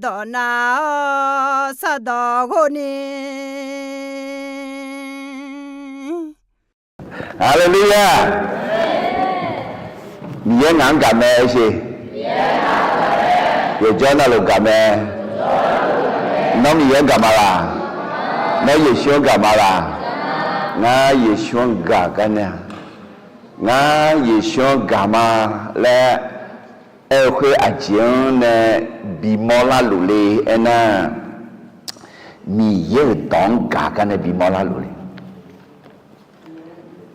多那啥多个呢？哈利路亚！你也难干咩事？有叫那路干咩？那你也干嘛啦？那也想干嘛啦？我也想干呢。我也想干嘛嘞？会阿讲呢，比莫拉路嘞，那你也当干呢，比莫拉路嘞。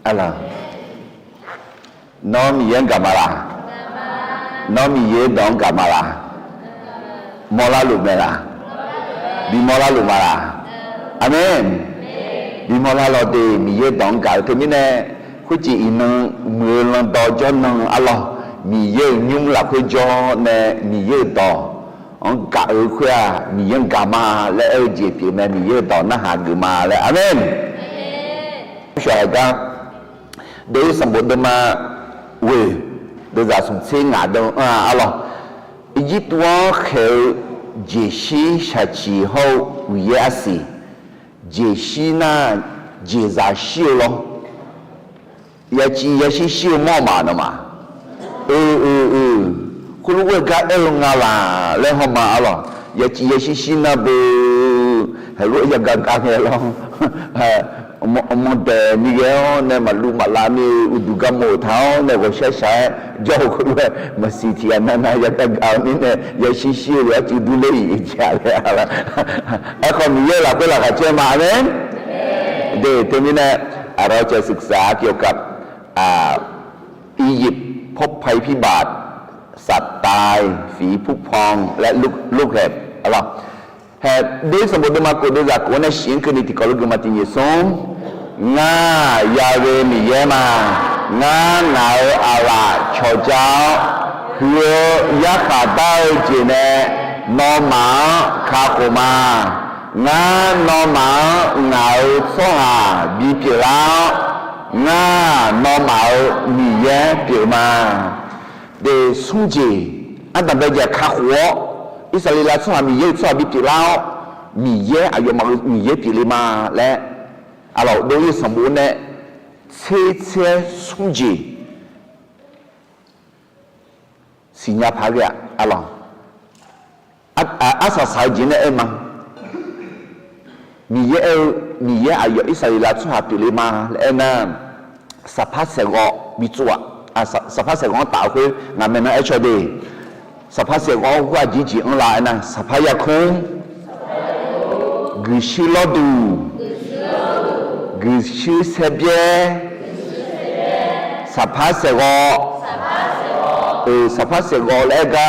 阿拉，那你也干嘛啦？那你也当干嘛啦？莫拉路没啦？比莫拉路嘛啦？阿门。比莫拉路的你也当干，特别呢，会只一能没人到就能阿拉。你也用了会叫呢？你也到，搞会啊？你也干嘛？来二姐姐呢？你也到那哈个嘛？来，阿门。小孩讲，对什么的嘛？喂，都在从这外头啊，阿拉一多后这些下气候也是，这些呢，这啥修咯？也是修毛嘛的嘛。คุณรู้ว่าการลงงาลาแล้วเขามาหรออย่าจีอย่าชิชินะบูให้รู้อย่างการเนี่ยลองมันแต่นี่แกเนี่ยมาลูมาลานี่อุดกามโมเท้าเนี่ยก็ใช้เจ้าคุณว่ามาสิที่อันนั้นอย่าแต่เอานี่เนี่ยอย่าชิชิอย่าจีดูเลยอีกอย่างอะไรไอ้คนนี้เราก็เราก็เชื่อมาเนี่ยเดี๋ยวทีนี้เนี่ยเราจะศึกษาเกี่ยวกับอียิปต์พบภัยพิบัติสัตว์ตายฝีผุพองและลูกเห็บอะไรเหตุด้วยสมบูรณ์มากุฎจากวันนี้สิ่งที่ที่เขาลูกมาที่ยิ่งสูงงายาเวมีเยมางาหนาวอะไรชาวเจ้าหัวยาขาดได้จีเนนอมาคาโคมางานอมาหนาวสหาบีเปล่างานอมามีเยเปล่า的松节，俺那边叫卡火，以色列来从米耶从米皮捞，米耶还有嘛米耶皮里嘛来，阿老都有什么呢？车松节，新加坡的阿老，啥财经的哎嘛？米耶还有以色列来从米里嘛来呢，18米做啊。สภาพเศรษฐกิจต่างคืองานเป็นนักเอชดีสภาพเศรษฐกิจว่าจีจีอังลายนะสภาพยาคุงกุชิลดูกุชิเซเบียสภาพเศรษฐกิจสภาพเศรษฐกิจแล้วก็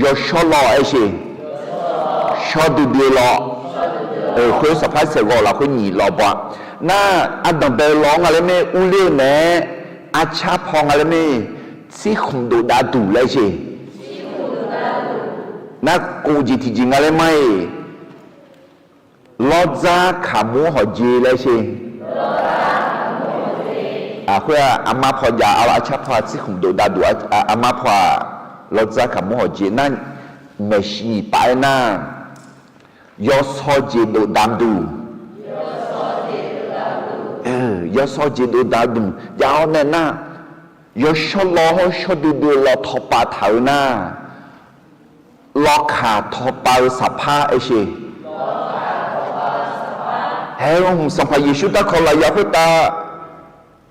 ยอชลอเอชชอดูดีลอคือสภาพเศรษฐกิจเราคือหนีลอบ่น่าอันดับเบลล์งอะไรไม่อุเล่เน่อาชาพองอะไรนี่สิคงดูดาดูเลยสินักกูจีที่จริงอะไรไม่ลอจ้าขามูหอจีเลยสิเพื่ออามาพอยาเอาอาชาพอสิคงดูดาดูอามาพอลอจ้าขามูหอจีนั่นไม่ใช่ไปนะยอสอจีดูดามดูยาสอจีดูดาดุมยาวเนี่ยนะยาชลอชดูดูลอทอปาเถานะลอขาทอปาสัพพะไอชีเฮ้ยสัมภายิชุตะคนละยาพุตา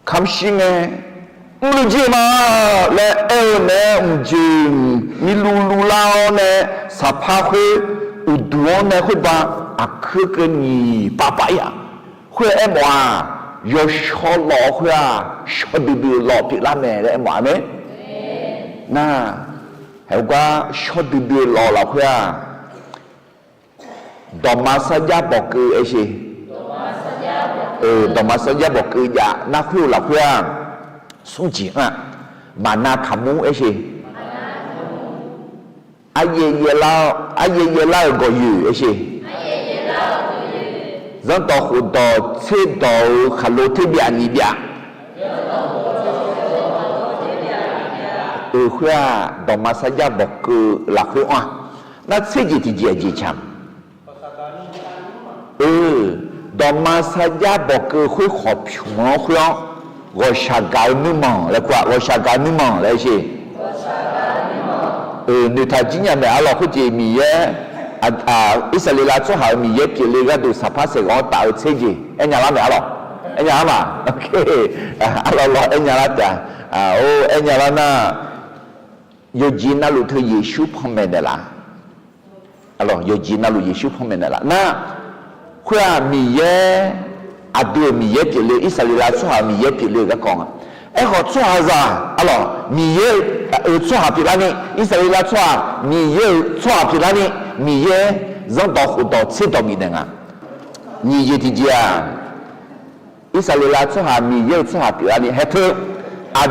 คำชิงเงอุลจีมาและเนี่ยจีมีลูลาวเนี่ยสัพพะคืออุดวเนี่ยคือบ้าอักคือกันนี่ป้าป้ายคือเอ็มว่า有小老会啊，小弟弟老皮拉妹的嘛没？那还有个小弟弟老会啊，多马萨加博格那些，多马萨加博格呀，那会老会啊，送钱啊，马那卡姆那些，阿爷爷老个月那些。rằng tàu hồ tàu xe tàu khá lô thế bia nhị bia khoa đồng mà sa gia bọc cư là khoa 那自己的姐姐强。到马萨加博格会好平会哦，我下高你忙来quoi，我下高你忙来些。你睇今日咪阿落好似米耶以色列啦做好米耶別你嗰度十八世我打車字，一日啦咪阿落，一日啊嘛 ，OK， 阿落落一日啦就一日啦那有見那路頭耶穌旁邊的啦，阿落有見那路耶穌旁邊的啦，那佢話米耶對米耶別你以色列啦做好米耶別你嘅講啊。好做啥子啊？米耶做啥别啦呢？以色列啦做米耶做啥别啦呢？米耶让到好多吃到米的啊！你也听见啊？以色列啦做啥米耶做啥别啦呢？还头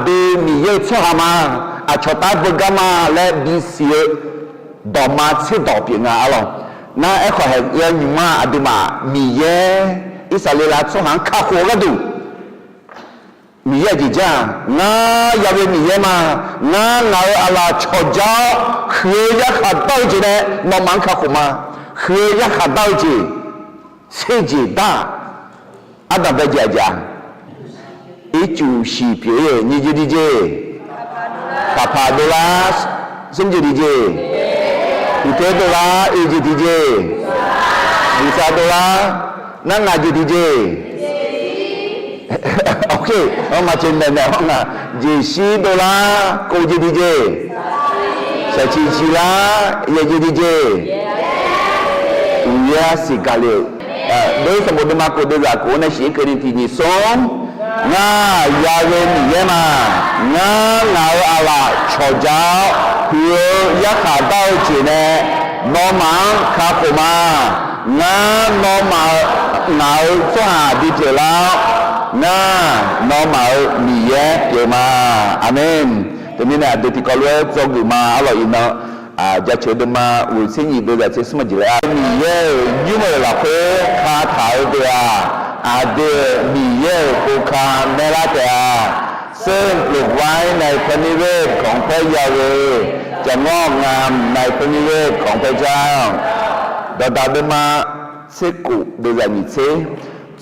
对米耶做啥嘛？做大不干嘛来比些到嘛吃到别啊？那还要你嘛对嘛？米耶以色列啦做啥卡火个都。米耶就讲，那要不米耶嘛，那阿拉吵架，喝一下到起来，那蛮可好嘛，喝一下到起，谁知道？阿达不讲讲，一就是别人，你就理解，卡帕多拉，什么就理解？一天多拉，一就理解，二三多拉，那就理解。OK, macam mana orang JC dolar, kau jadi DJ. Saci sila, ia jadi DJ. Ia sekali. Doi sebut nama aku doi aku na si kering tini song. Nga ya ni ya ma. Nga ngau ala chojau, hiu ya kadau cine, nomang kapuma. Nga nomang ngau soha DJ lah. Nah, normal niat jema, amin. Tapi nak ada tiga luar jauh ma Allah ina, jadi cuma usin itu dah semua jelas. Niat cuma laku kata dia, ada niat bukan merah dia. Sempurnaในพระนิเวศของพระยาเวห์จะงอกงามในพระนิเวศของพระเจ้าเราได้มาเสกุโดยมิเซ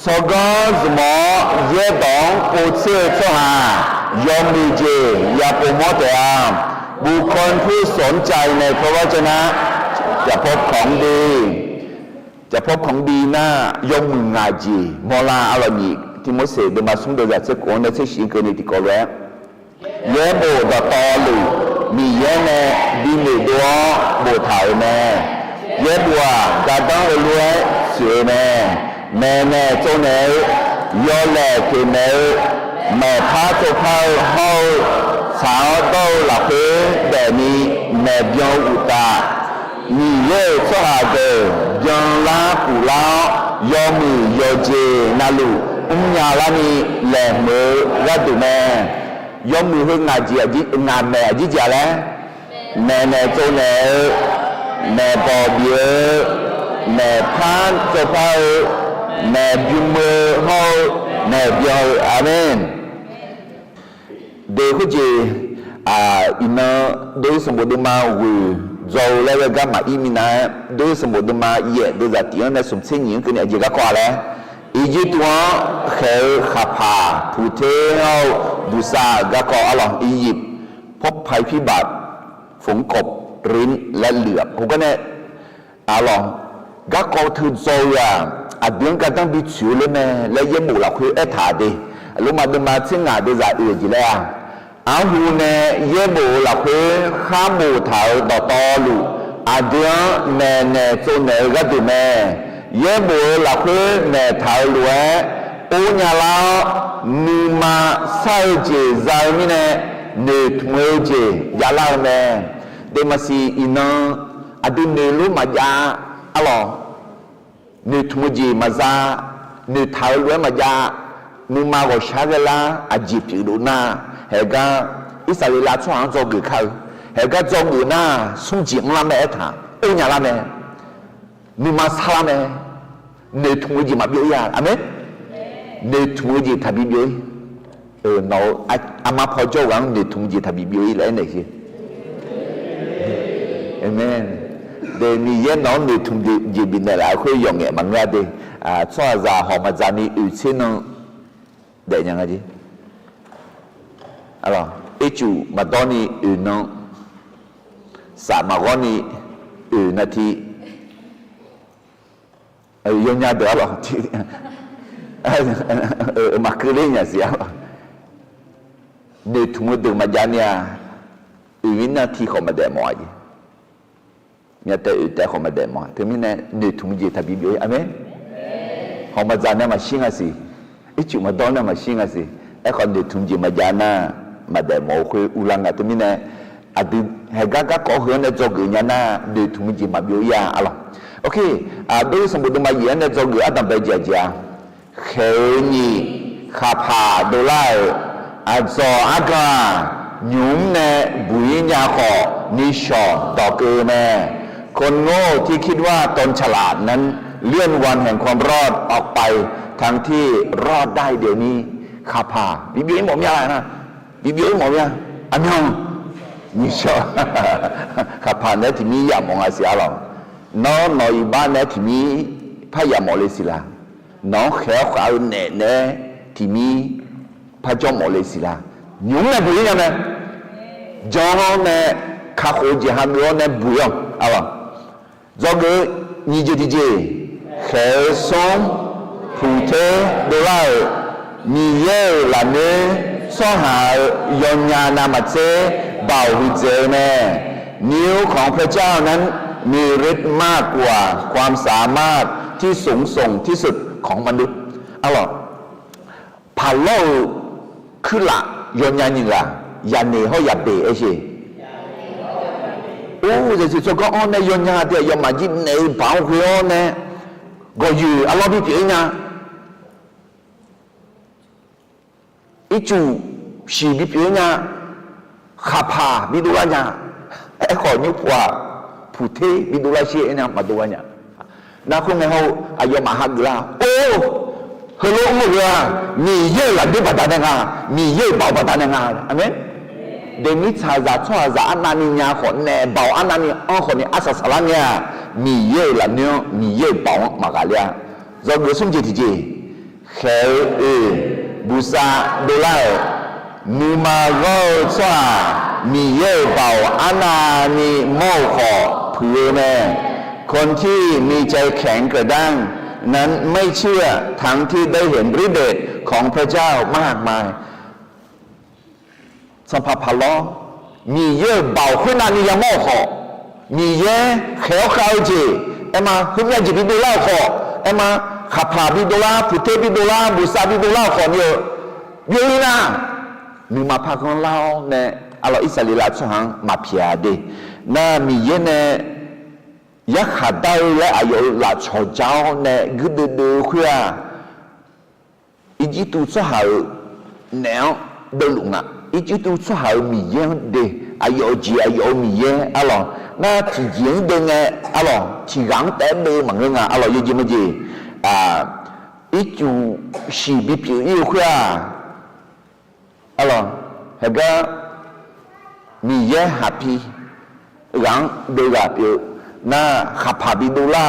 สกอสมอเยดองปูเชื่อชหายอมมีเจยาปูมอเตอบุคคลผู้สนใจในพระวจนะจะพบของดีจะพบของดีหน้ายอมมืองาจีมอลาอลานีที่มุสลิมมาสุ่มโดยจากเจ้าคนในที่สิงเกินที่กอล์ฟเย่โบดตอลูมีเย่เนดีเมดัวโบถาวเนเย่บัวกาต้องรวยสวยเนแม่แม่เจ้าเนยย่อแหลกเกเนยแม่พาตัวเขาเฮาสาวโตหลับเพื่อแต่นี้แม่เบี้ยวอุตามีเย่ชหาเดยังลาปูลายอมือยอเจนาลูญาลานีแหลมมือรัดดูแม่ยอมมือให้งานจีอาจิงานแม่อาจิจ่าแล้วแม่แม่เจ้าแม่แม่ปอเบี้ยแม่พานเจ้าเผาแม่บิมมือเฮาแม่เบี้ยวอาเมนเด็กคนจีอินเนอร์โดยสมบูรณ์มาวิเราแล้วก็มาอีมินาโดยสมบูรณ์มาเย่โดยจากที่นั่นสมเสงี่กันเนี่ยจีก็กว่าแล้วอียิปต์ว่าเขาขับพาผู้เที่ยวดูซาก็ก่ออัลลอฮ์อียิปต์พบภัยพิบัติฝนกบริ้นและเหลือบเขาก็เนี่ยอัลลอฮ์ก็ก่อถือโซยาเดือนกันตั้งบิดชิวเลยแม่และเยี่ยมบุหลักคือถาดีลงมาเดินมาซึ่งงานได้จากอื่นจีแล้วหูเนี่ยเยี่ยมบุหลักคือข้ามบุเถาต่อลูเดือนแม่เนี่ยโซเนก็ดูแม่เย่บัวหลับเพื่อแม่ท้าวล้วนอุญญาลามีมาใส่เจใจมีเนี่ยเนื้อทุ่งเจยาลาแม่เดมาซีอินอดูเนื้อรู้มาจาอ๋อเนื้อทุ่งเจมาจาเนื้อท้าวล้วนมาจามีมาว่าชาเกลาอาจีบอยู่น่าเฮก้าอิสราเอลช่วงจงกุเขาเฮก้าจงกุน่าสุ่มจีมลาแม่ท่าอุญญาลาแม่มีมาสลาแม่เนื้อทุ่งจีมาเบี้ยอาเมนเนื้อทุ่งจีทับเบี้ยเราอามาพอเจ้าวังเนื้อทุ่งจีทับเบี้ยแล้วเนี่ยสิอาเมนเด de ni ye no ni tum ji bin la khu yong ye mang ya de chwa za ho ma za ni yu chin no de nyang ji alors et tu ma doni une sa ma goni une ti yo nya de alors ma kele nya sia de tum de ma ja nya une ti ko ma de mo ji nya te ko ma de mo te mi ne de tum ji ta bi bi amen ho ma za na ma shin asi et tu ma dona ma shin asi e ko de tum ji ma ja na mà để mổ khuê ulang atau mina adi hegaga ko hone jogi nyana de tumuji mabio ya Allah okay do sambut ma yana jogi adam ba jaja kheni khapha dolai azo aga nyum ne buinya kho ni sho to ke neคนโง่ที่คิดว่าตนฉลาดนั้นเลื่อนวันแห่งความรอดออกไปทั้งที่รอดได้เดี๋ยวนี้คาพาบิบิหมอมยานะbibi mo ya anyong ni sho kapa ne ti mi ya mo nga sia lo no no i ba ne ti mi pha ya mo le si la no khe kha ne ti mi pha jo mo le si la nyung ne bu ya ne jo ne kha kho ji ha myo ne bu yo ala zo ge ni ji ti ji khe som pu te do lai ni ye la ne soหายนญานามัจเจเบาวิเจแน่นิ้วของพระเจ้านั้นมีฤทธิ์มากกว่าความสามารถที่สูงส่งที่สุดของมนุษย์อ๋อพาโลคือละยนญาณิละยาเนเขาอยากเบะใช่โอ้จะสิจะก็อ๋อในยนญาเดียยมาจิในเบาหัวเนี่ยก็อยู่อัลลอฮ์พี่เองนะอีจูสีบิเปียนะขับพาบิดูละเนี่ยไอ้ขอยุบว่าผู้เทบิดูละเชี่ยเนี่ยมาดูละเนี่ยนักคงให้เขาอายุมาหักละโอ้เฮโลงเลยมีเยอะละดิบตันงามีเยอะเบาตันงาอเมนเดมิชาจะชั่วจะอันนั้นเนี่ยคนเนี่ยเบาอันนั้นเนี่ยอ๋อคนเนี่ยอาศัยสารเนี่ยมีเยอะละเนี่ยมีเยอะเบามากเลยจะเกิดสมจิตจีเขยบุษาดูไลมีมาโรชามีเย่เบาอานานีโมขอเพื่อแม่คนที่มีใจแข็งกระด้างนั้นไม่เชื่อทั้งที่ได้เห็นฤทธิ์เดชของพระเจ้ามากมายสัมภาพล้อมีเย่เบาขึ้นนานียังโมขอมีเย่เขียวขาวจีเอ็มาขึ้นยาจีบิดูเล่าขอเอ็มาขับผ่าบิดูลาผู้เทบิดูลาบุษาบิดูลาขอเนี่ยเยอะนะมีมาพาของเราเนี่ยอัลลอฮฺอิสราเอลช่างมาเพียดีน่ามีเยอะเนี่ยยักษ์ขัดได้และอายุหลายชาวเจ้าเนี่ยกุดดูขึ้นอีจิตุช่างแนวเดินลุงอ่ะอีจิตุช่างมีเยอะดีอายุจีอายุมีเยอะอัลลอฮฺน่าที่ยิงเด้งเนี่ยอัลลอฮฺที่รังแต่เดิมมันเรื่องอ่ะอัลลอฮฺยิ่งไม่จีอีจูสีบิเปียขึ้นอัลลอฮฺเฮก็มีเยอะฮับพี่รังเดือดเปียน่าขับผ่าบิดูล่า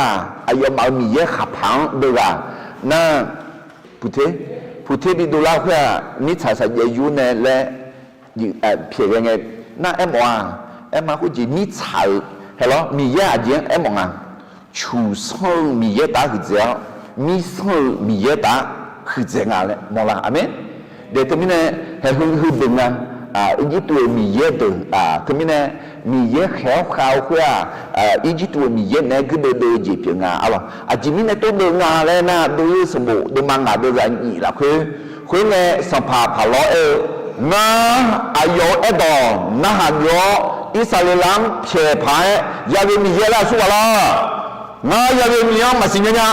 อายุมามีเยอะขับพังเดือดน่าพุทธบิดูล่าเพื่อนิสัยสัญญาอยู่ในและเพียงยังไงน่าเอ็มว่าคุจินิสัยเห็นหรอมีเยอะอะไรเอ็มว่าชูโซมีเยอะตาคือเจ้ามีโซมีเยอะตาคือเจ้าเลยมองละอเมนเดี๋ยวตรงนี้เนี่ยให้หุ่นดึงนะอีจิตัวมีเยอะตัวตรงนี้เนี่ยมีเยอะแขวขาวเพื่ออีจิตัวมีเยอะเนี่ยคือเดินจีบยังไงอะไรจิมิเนี่ยตัวเดินงานเลยนะดูสมุดูมังงะดูอะไรอีกละคือเนี่ยสัมภาพฮัลโหลนะอายุดอนะฮันโยอิสราเอลเชื่อพายยาวิมีเยอะแล้วสุวรรณนะยาวิมียังมาสิญญา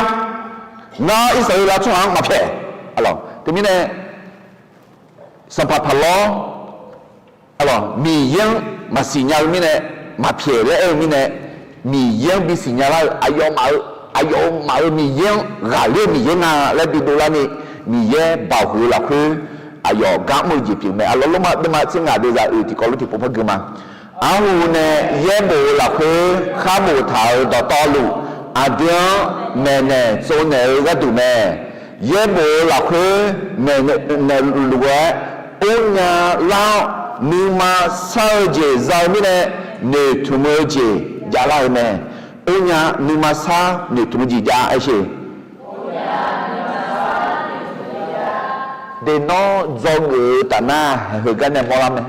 นะอิสราเอลช่วงมาเพ่อะไรตรงนี้เนี่ยสัมภาพฮัลโหลอะไรมียังมาสิญญามีเนี่ยมาเพ่เลยมีเนี่ยมียังมีสิญญาแล้วอายุมามียังกาเล่มียังนะแล้วดูดูแล้วนี่มีเยอะบ่าวคือละคืออายุกะมือจีบผิวแม่อัลลอฮ์มาเดมาซึ่งอาดูจะที่กอลุที่ผมพูดกันมา阿胡呢也无落去，卡无头到道路，阿爹妹呢做呢个度咩，也无落去妹呢路个，乌呀老尼玛烧节造咩呢？你土么节加来咩？乌呀尼玛烧你土么节加一些。để nó do người ta na hơi cái này mua lắm này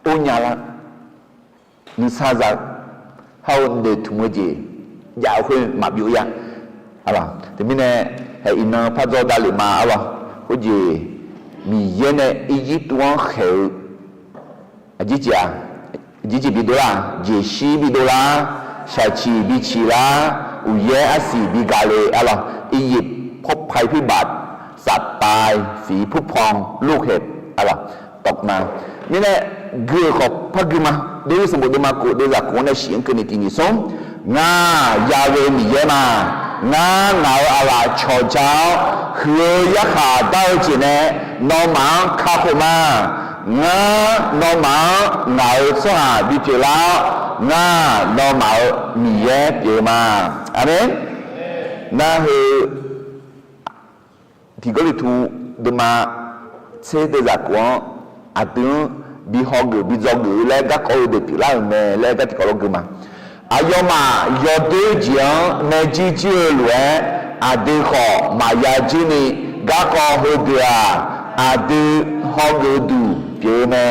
ô nhà là như xa ra hao để thùng cái gì dạo khuyên mà biểu ya à thì mình này hay in phát do đại lị mà à cái gì mình yên này Egypt tuang khều Egypt bị đô la Jeshi bị đô la Sachi bị chỉ la Uye Asi bị gà lệ à Egypt พบภัยพิบัติสัตว์ตายฝีผุพองลูกเห็บอะไรตกมานี่แหละเกือของพระกิมาเดี๋ยวสมมติมากูเดี๋ยวจะกูเนี่ยเสียงกันในที่นี้ส่งงายาเวมีเยมางาหนาวอะไรชอเจ้าคือยาขาดาวจีเน่นอมังคาโคมางานอมังหนาวสหบิเจลางานอมังมีเยเปียมาอาเมนนั่นคือที่ก็เลยถูกดมาเชื่อได้จากว่าอาตึงบิฮอกบิจอกแล้วก็เขาเด็กแล้วแม่แล้วก็ที่เขาลงกันมาอายมายอดเจียงแม่จีเจริญอาตึงขอมายาจีนี่ก็ขอฮุกาอาตึงฮอกดูเกี่ยแม่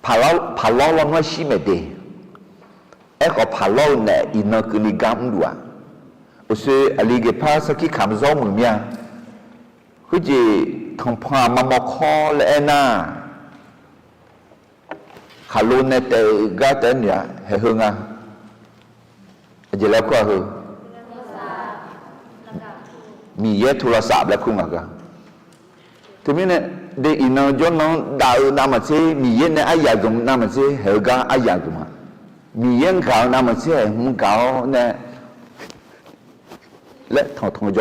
พาล้อวันว่าชิเมเดเอ็กพาล้อเนี่ยอินนักลิกามดัวโอเซอลีเกพาสกิคำซ้อมมือเมียคือจีทองพามามอคอเลน่าขาลุนเนเตกาเตนเนี่ยเฮงอ่ะจะแล้วก็คือมีเยอะโทรศัพท์แล้วคุณอ่ะก็ทีนี้เนี่ยเดี๋ยวอินจนน้องดาวนามาเซมีเยอะเนี่ยอายาจงนามาเซเฮกาอายาจงอ่ะมีเยอะข่าวนามาเซหุ่นข่าวเนี่ยและทองโจ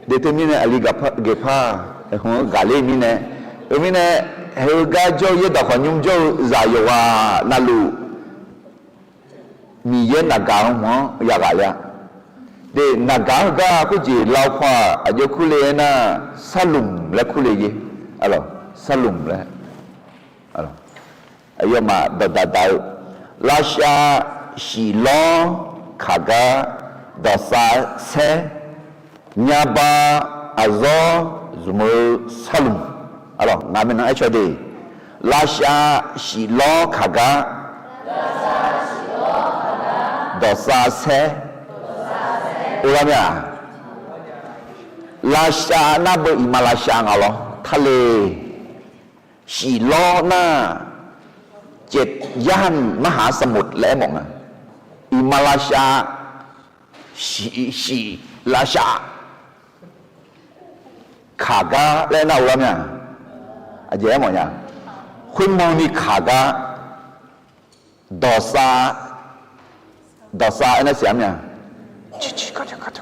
เดี๋ยวมีเนี่ยอลีกับพาของกาเลมีเนี่ยมีเนี่ยเฮกาโจยดอกของยุ่งโจใจว่านาลูมีเยนักการหัวยากาเลยเดี๋ยวนักการก็คุจีเราพออายุคุเลนะสลุมและคุเลยีอะไรสลุมและอะไรอายุมาดดาวลาชาชิลอขากาดอซาเซญาบาอาโซซุมสลุมอะไรงามินไอชอดีลาชาชิลอขากาดอซาเซอุลามีลาชานาบอิมาลาชางอะไรทะเลชิลอน่าเจ็ดย่านมหาสมุทรและมองอิมาลาชาชีลาชาขากาและน่าอุลามีอาเจมองยังคุณมองนี่ขากาดอซาอันนั้นเสียมั้ยชิก็จะก็ด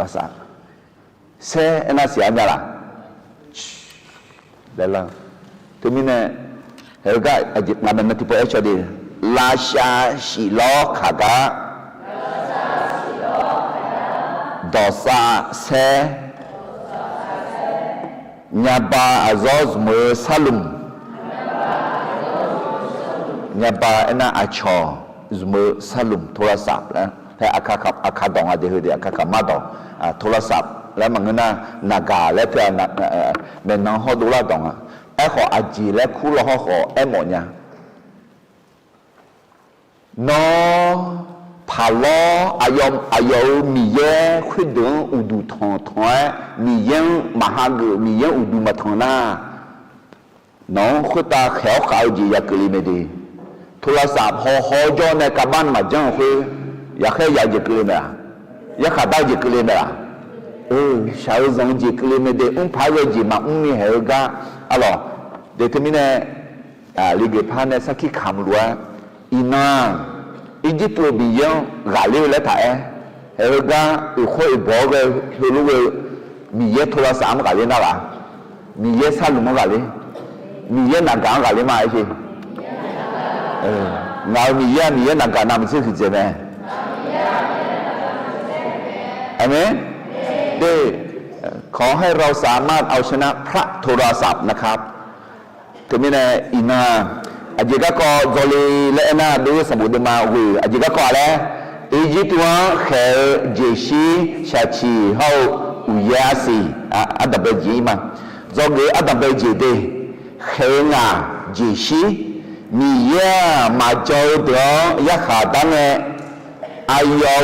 อซาเซอันนั้นเสียมั้ยล่ะแล้วทีนี้เนี่ยเฮลกาอาจิตมาเป็นที่พอเอชดีลาชาชิโลขากาดอซาเซญาบาอาโซสมือซาลุมญาบาอันนั้นอาชอสมือซาลุมโทรศัพท์แล้วแต่อาคาดองอาเดห์เดียอาคามาดองโทรศัพท์แล้วมันก็น่านากาและเพื่อนเป็นน้องเขาดูแลดองไอ้ขออาจีและคู่เราขอไอ้หมดเนี่ยน้องพาล้ออายอมีเยอะขึ้นดึงอุดูทองมีเยอะมหาเกมีเยอะอุดูมาทองหน้าน้องขุดตาแขวขาวจีอยากกลีไม่ดีโทรศัพท์ห่อจอในกับบ้านมาจังคุยอยากให้อยากจะกลีไหมอยากขาดได้จะกลีไหมชาวจังจีกลีไม่ดีพายจีมามีเหรอกะอะไรเดี๋ยวที่มีเนี่ยลิเกพาเนี่ยสักขี้คำรัวอีน่าอียิปต์บียงกาลีแล้วถ่ายเหรอกะอีกคนอีกบอกเลยรู้ว่ามีเยอะโทรศัพท์กาลีน่ะล่ะ มีเยสาลุมกะเลยมีเยนากากะเลยมาไอ้ชีงามีเยนากานามันชื่อคือเจไหมอาเมนได้ขอให้เราสามารถเอาชนะพระโทรศัพท์นะครับถึงแม้ในอินาอาจจะก็จอลีและน่าดูสมุดมาวิอาจจะก็อะไรอียิปต์ว่าเขยเจชีชาชีเฮาอุยาซีอัดเบจีมาจอลีอัดเบจีเดเขยงาเจชีมีเยมาเจ้าเดียวยาขาตังเงอายอ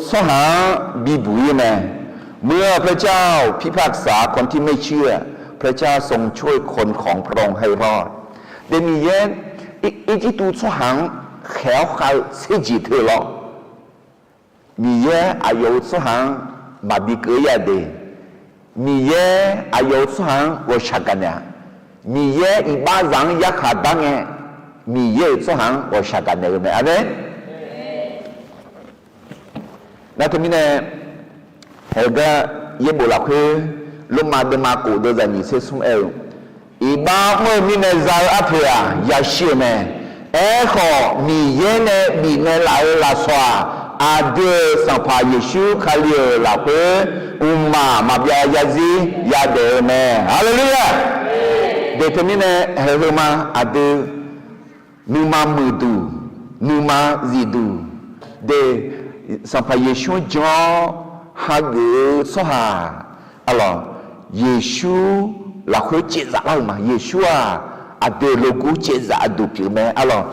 สหาบิบุยเมเมื่อพระเจ้าพิพากษาคนที่ไม่เชื่อพระเจ้าทรงช่วยคนของพระองค์ให้รอดเดมีเยอีจิตูสหังแขวขาเสจิเธอหรอมีเยอายุสหังมาบิเกยเดมีเยอายุสหังวชักกันเนี่ยมีเยอีบ้าจังยาขาดังเงมีเยสหังวชักกันเนี่ยไหมอันนี้นั่นทำไมเนี่ยเฮก็ยังบอกเราคือลุมาเดมากูเดจันยิเซซุมเอลอีบ้าเมื่อมีเนซาอัพยายาชิเมขอมีเยเนบีเนลาลาสวาอาเดสัมภาเยชูคาลีลาเปอุมมาบยายาซียาเดเมฮาเลลูยาเดทมิเนเฮเรมาอาเดนูมามือดูนูมาซีดูเดสัมภาเยชูจอฮักสหาalors Yeshua la khối chết giả mà Yeshua a de logo chết giả du mais alors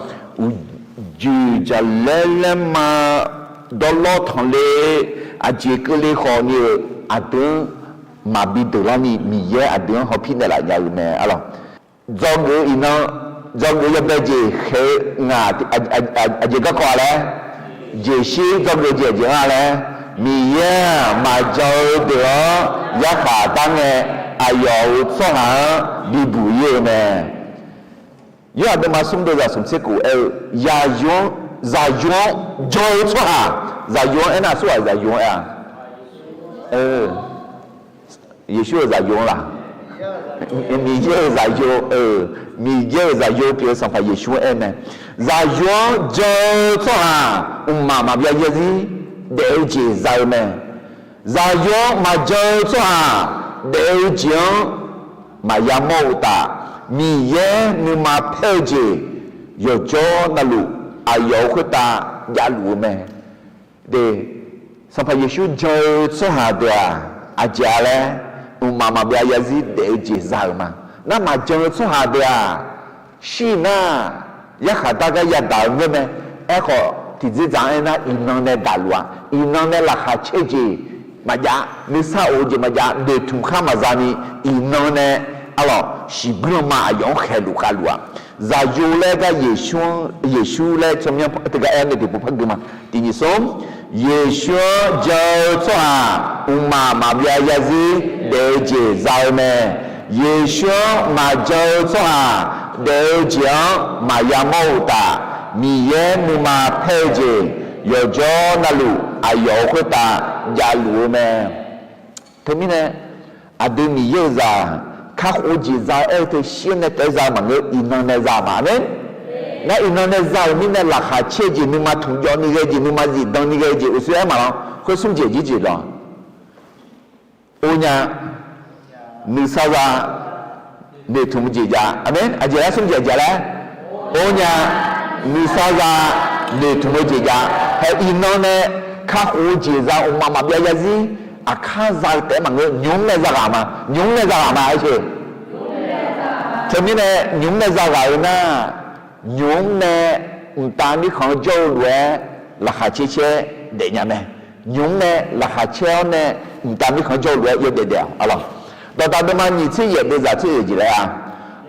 Dieu ja le ma dans l'autre les a Dieu que les khoni a de ma bi de la ni mi ye a de ho pin de la ya mais alors zogu ina zogu ya be ji khe nga a Dieu ka kwa le Jeshi zogu je je ha leมีเยมาเจ้าเดียวยาขาตั้งเงอายอสหาบิบุเยเมยอดมาสุ่มเดียวสุ่มเสกูยายงซายงจอยสหาซายงน่ะสวยซายงเยชูซายงล่ะมีเยซายงมีเยซายงเกี่ยวกับเยชูเมซายงจอยสหามาเบียเยซีเดี๋ยวจีใจแม่ใจยงมาเจอชัวเดี๋ยวจีมายามอตามีเย่มีมาเพลจียโจนั่นลูอายอขุตายาลูแม่เดสัมภเยชูเจอชัวเดียอาจารย์เลยมาเบียยาซีเดี๋ยวจีใจมานั่นมาเจอชัวเดียชีน่ายาขาตากายาดาวเงี้ยแม่ขอที่จะจ่ายนะอินนองเนดาลวะอินนองเนราคาเชจีมาจานิสาโอจีมาจาเดทุมข้ามาจานีอินนองเนอะไรสิบล้มาอย่างแค่ลูกาลัวซาโยเลก็เยชูเลชมยังติกาเอ็นเดติปุพักดีมาทีนี้ส้มเยชูเจ้าชัวมาเบียยาซีเดจซาเมเยชูมาเจ้าชัวเดจมายามอตามีเย่มีมาเพจยอจอนาลูอายอขุตายาลูแม่ทำไมเนี่ยอดีมีเยอะจ้าข้าอุจิจ้าเที่เชียนเนี่ยจ้ามันก็อินนองเนี่ยจ้ามาเนี่ยนั่นอินนองเนี่ยจ้ามีเนี่ยราคาเชื่อจีมีมาถุงยอนี่ก็จีมีมาจีดองนี่ก็จีอุสุเอมาแล้วเขาสุ่มเจจีหรอโอ้ยมีสาวเนี่ยถุงจีจ้าอเมนอาจจะสุ่มเจจ้าแล้วโอ้ยมีสาวเนี่ยถุงจีจ้าให้อินนองเนี่ยข้าอุจิจ้ามาเบียยาซีอาข้าใจแต่มันก็ยุ่งในสกามายุ่งในสกามาไอ้เช่ทำไมเนี่ยยุ่งในสกาอยู่นะยุ่งในตานี่ของโจ้ด้วยราคาเชี่ยเดียร์เนี่ยยุ่งในราคาเชี่ยวเนี่ยตานี่ของโจ้ด้วยเยอะเดียวอะไรแต่ตอนนี้มันยิ่งเยอะเดียวที่จีเลย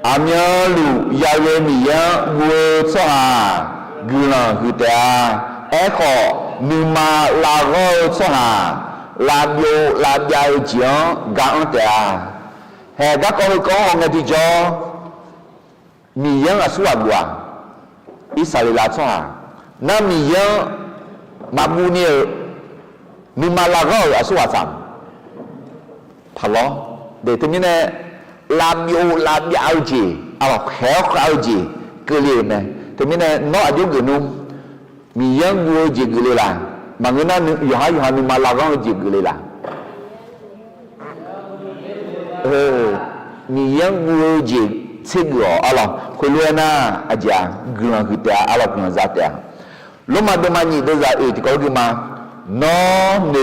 อามีลูยาเวมียาวัวซ่ากุลากุตาขอมีมาลาโกซ่าลาโยลาใหญ่เจียงกางเตียเฮก็ก็งที่จอมียังอสุวบัวอิสราเอลซ่านั่นมียังมาบุญเนี่ยมีมาลาโกอสุวสามพะล้อเดี๋ยวทีนี้เนี่ย làm yêu làm áo gì khéo áo gì cứ liền này thì mình này nó ở chỗ cái nung mình nhớ mua gì cứ liền là mà người ta hỏi mình mà làm cái gì cứ liền là mình nhớ mua gì thích rồi khuyên luôn na aja gương kita gương giá tiền lúc mà tôi mà nhìn tôi ra thì có cái mà nó nề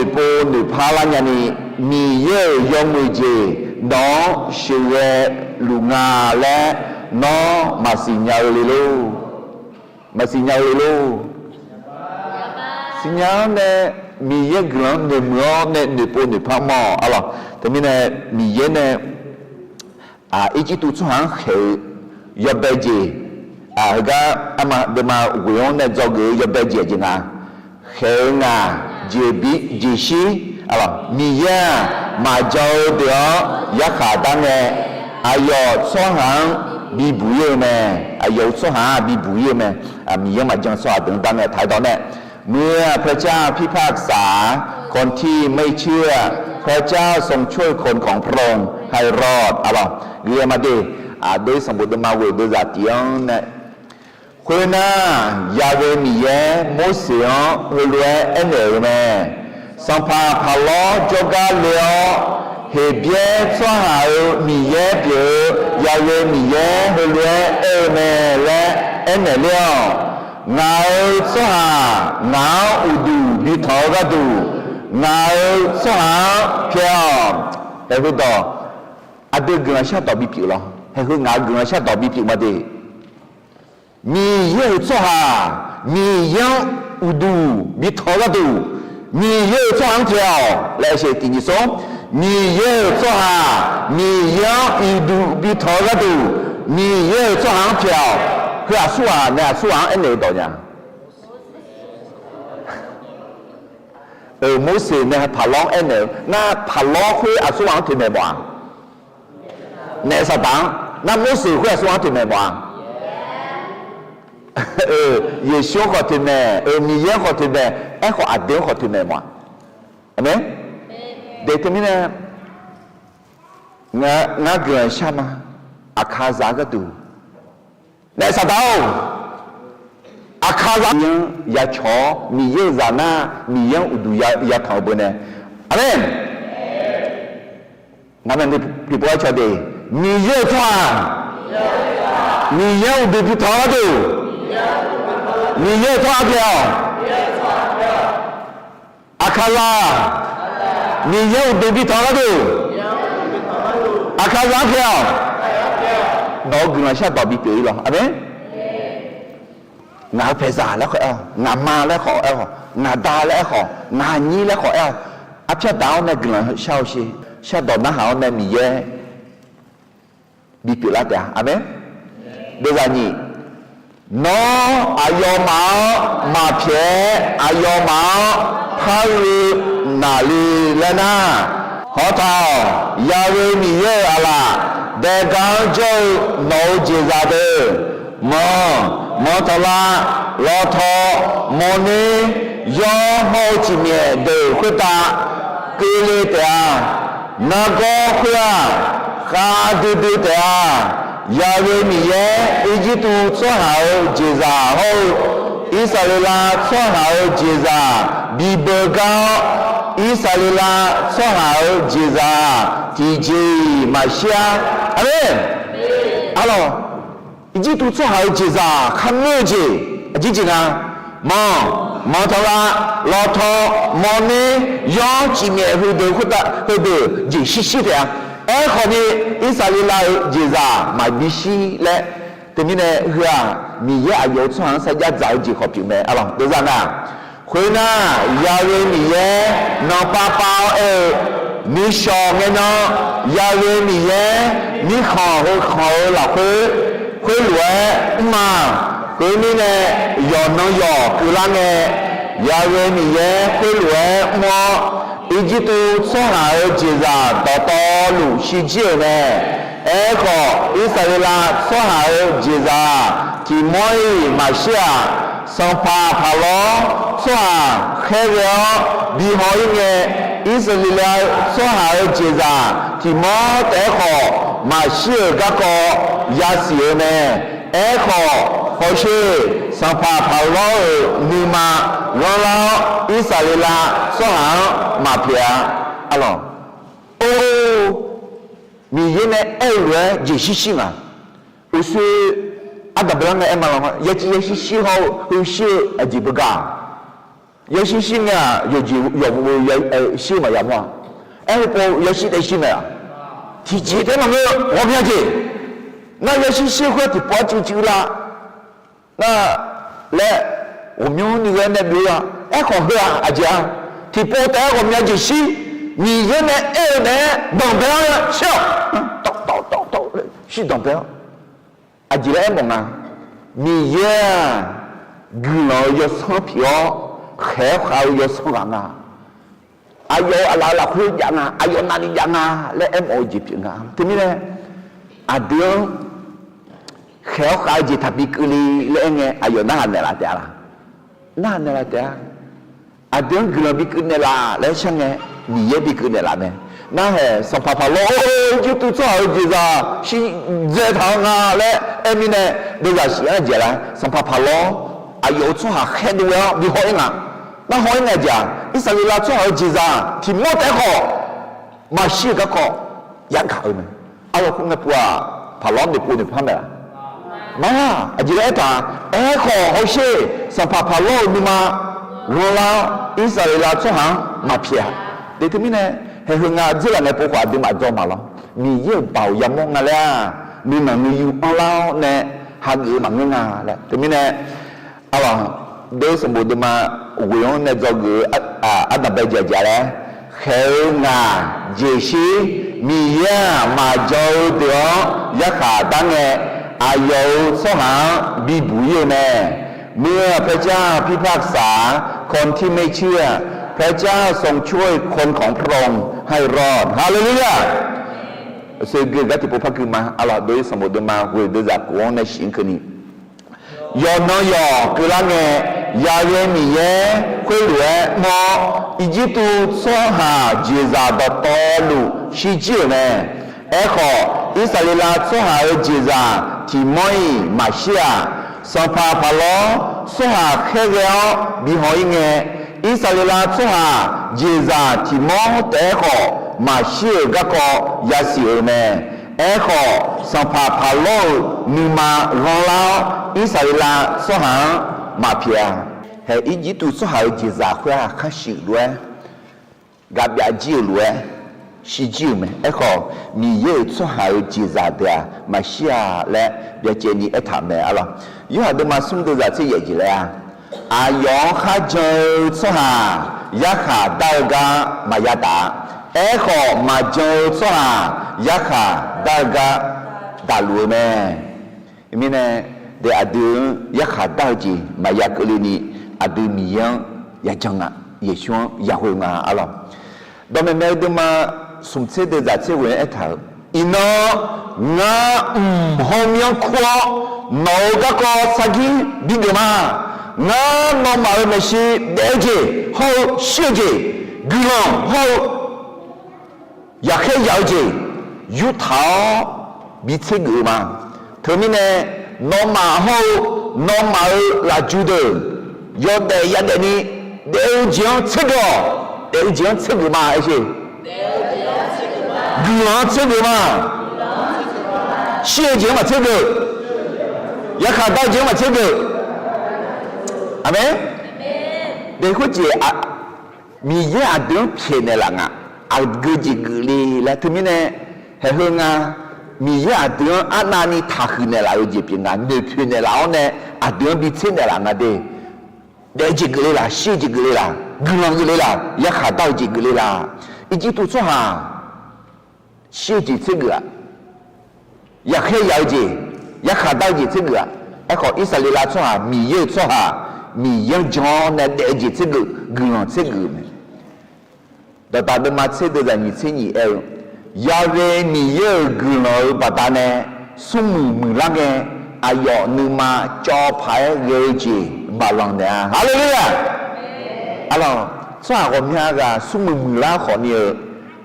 phá la nhà này mình nhớ dùng người gì đó sự lu nga lẽ nó mà xin nhau luôn xin nhau nè mình nhớ gương nề mưa nề phá mỏ thì mình này mình nhớ nè ít tu cho hàng khởi nhập bài gì cái mà để mà quyền này cho cái nhập bài gì chứ à khởi ngà gì bị gì xí mình ya mà cho được giá cả tăng này ayo cho hàng bị bùi mà ayo cho hàng bị bùi mà mình ya mà chẳng cho từng tăng này thái đó nàyเมื่อพระเจ้าพิพากษาคนที่ไม่เชื่อพระเจ้าทรงช่วยคนของพระองค์ให้รอดเรียมาดิโดยสมบูรณ์มาเวโดยจัดเตียงนะคุยนะยาเวมีเยโมเสสเฮลเวเอเนอร์แม่สัมภาพาลอจกาเลอเฮเบียสวหามีเยเปียาเวมีเยเฮลเวเอเมและเอเนเลียငါဆွာငါဥဒူဒီထောကတူငါဆွာဖြောแต่ก็ต่ออดีตกระชากต่อบิพิวหรอให้คืองากระชากต่อบิพิวมาดิมีเยอะส่ามีเยอะอุดูบิทอก็ดูมีเยอะส่าเที่ยวและเช่นที่นี่ส่งมีเยอะส่ามีเยอะอุดูบิทอก็ดูมีเยอะส่าเที่ยวคือส่าเนี่ยส่าอันไหนต่อเนี่ยโมเสสเนี่ยพาล้องเอ็นเนี่ยน่าพาล้อคุยส่าถึงไหนบ้างเนี่ยสัตว์น่าโมเสสคุยส่าถึงไหนบ้างเยซูขอถึงไหนมีเยอะขอถึงไหนขออดีตขอถึงไหนบ้างเห็นไหมเด็กที่นี่เนี่ยงาเกิดใช่ไหมอาคาซาก็ดูเนี่ยสัตว์อาคาซายังยาชอมีเยอะจานะมียังอุดูยาทาวบนเนี่ยอาเมนงั้นนี่พี่พ่อชอบดีมีเยอะจ้ามีเยอะอุดูพี่ทาวดูมีเยอะจ้าเดียวอาคาซามีเยอะอุดูพี่ทาวดูอาคาซาเดียวน้องกำลังชอบบีปีหรออาเมนงาเพซาแล้วขอเอลงามาแล้วขอเอลงาดาแล้วของานี้แล้วขอเอลอาเพียดาวเนี่ยกำลังเช่าชีเช่าดอกน้ำหาวเนี่ยมีเยอะบีปีละเดียอาเมนเดี๋ยวนี้น้องอายมาเพียอายมาพารุนาลีแล้วนะขอท้ายาเวมีเยอะอะไรแต่การเจ้าโนจิซาเดมอทลาลอทอมอนียอโฮจิเมียเดขุตากิเลเตียนาโกขุยาคาดูดูเตียยาเวมีเยอียิปต์สหายจิซาโฮอิสราเอลสหายจิซาบิเบกาอิสราเอลสหายจิซาที่จีมาเชียอาเมนฮัลโหลอีจิปต์สหายจิซาขันมือจีจริงๆนะมอทลาลอทอมอนียอจิเมียหูดูขุตาหูดูจีชิเดียคนนี้อิสราเอลจิซามาบิชีและแต่มีเนี่ยเรื่องมีเยอะอายุช่วงสัญญาใจจีขอบผิวแม่อะไรดูจังนะคุยนะยาเวมีเยน้องป้ามีชองเนาะยาเวมีเยมีขอหลับคุยหลวยมาคุยนี่เนี่ยยอนน้องยอคือละเนี่ยยาเวมีเยคุยหลวยมออีจิปต์สหายจิซาต่อลูชิเจเนี่ยขออิสราเอลสหายจิซาที่มอยมาเชียสัมภาพาลอสหายเขยบีหอยเนี่ย以色列所下的节日，提摩太后马西尔个个亚西尔呢，埃后或是上帕帕罗尼玛，罗老以色列所下马皮啊，阿罗，哦，米耶呢爱人也是信啊，我说阿达不让个爱嘛了，也是信号，有些阿吉不干。有些信啊，有信嘛，有嘛？哎，我有些的信了，提前的那个我不要紧，那有些信会提包就啦，那来我们那个那边啊，哎，好喝啊，阿姐，提包带我们要去洗，你原来二来东边了，笑，到，是东边，阿姐来问啊，你呀，原来有钞票。还好有什么啊？哎呦，阿拉会讲啊，哎呦哪里讲啊？来 MO 这边啊，对不对？阿爹，还好就他比个里来呢，哎呦哪来啦的啦？哪来的？阿爹个比个呢啦，来想呢，你也比个呢啦呢？那还上爸爸咯，就都做好就是啊，是热汤啊，来哎咪呢，那个是安姐啦，上爸爸咯。哎呦，做下很多呀，你好应啊？那好应该讲，以色列做好几张，提摩太后马西个个养卡们，啊我讲个不啊，怕老的不的怕没啦？妈，啊就来打，哎好些，上怕怕老的嘛，罗拉以色列做行马皮啊，你听没呢？还是啊，这两个不话的嘛做嘛咯，你又保养梦啊啦，你能有阿老呢，还有嘛个啊啦，听没呢？Dia sembuh dema uyong ne zogu ada baca jala khairna jeshi miya majau dia yakha dange ayo soha bibuye ne เมื่อพระเจ้าพิพากษาคนที่ไม่เชื่อพระเจ้าทรงช่วยคนของพระองค์ให้รอดฮาเลลูยาsegala tipu pakuma Allah doi sembuh dema hui deza kuong ne shinkeni yo no yo kulange ya ye mi ye kwe lue mo Egyptu so ha jeza da to lu shi ji ne e kho Israel so ha jeza ti moi ma shia so pa pa lo so ha khe yo bi ho nge Israel so ha jeza ti mo te kho ma shi ga ko ya si ne e kho so pa pa lo ni ma ron la Israel so ha ma pia he Egyptu so ha jeza khwa kha shi lue ga bia ji lue shi ji me e kho mi ye so ha jeza da ma shia le bia je ni e tha me ala yo ha de ma sum de za che ye ji le a yo kha jo so ha ya kha da ga ma ya da e kho ma jo so ha ya kha da ga da lu me mi ne de adu ya kha da ji ma ya ke ni adu mi yang ya janga ye shuan ya hui nga ala do me me de ma sum che de za che wen e tha ino nga ho myang khwa no ga ko sa gi bi de ma nga no ma me shi de ji ho shi ji gi lo ho ya khe yao ji yu thao bi che gi ma thơ mi ne no ma ho no ma la ju de yo de ya de ni de jiang che go de jiang che gi ma ai shi gi lo che gi ma shi jiang ma che gi ya kha da jiang ma che gi amen de ko ji a mi ya de phe ne la nga a ge ji ge le la thơ mi ne he ho nga mi ya de a na ni tha khu ne la yo ji pin nga ne phe ne la o ne a de bi chen ne la nga de ji ge le la shi ji ge le la ge lo ge le la ya kha da ji ge le la i ji tu so ha shi ji che ge ya khe yao ji ya kha da ji che ge a kho Israel so ha mi ye so ha mi yang jon ne de ji che ge ge lo che ge me da ta de ma che de za ni che ni e ya re mi ye ge lo ba ta ne su mu la nge ayo nu ma cho phai ge ji ba long de hallelujah alors sao có nhà cả số mừng lá khó nhiều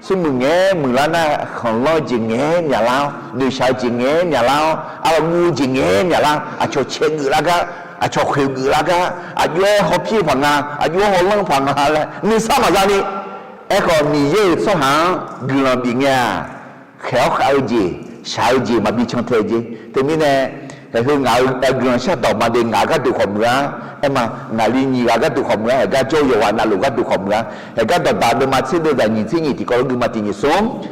số mừng nghe mừng lá na còn lo chỉ nghe nhà lao người sao chỉ nghe nhà lao ngu chỉ nghe nhà lao cho chết người lá cả cho khều người lá cả vô họ phi phẳng vô họ lăng phẳng là người sao mà ra đi còn mi ye số hàng người làm bị nghe khéo khảo gì sao gì mà bị trong thế gì thế mình nè cái hướng ngài người sẽ đọc mà để ngài các tụ khổng ra em mà ngài đi nhì các tụ khổng ra cái chỗ yêu hoàn là lúc các tụ khổng ra cái đợt bà đôi mà xin được là nhìn thấy nhì thì có người mà tìm xuống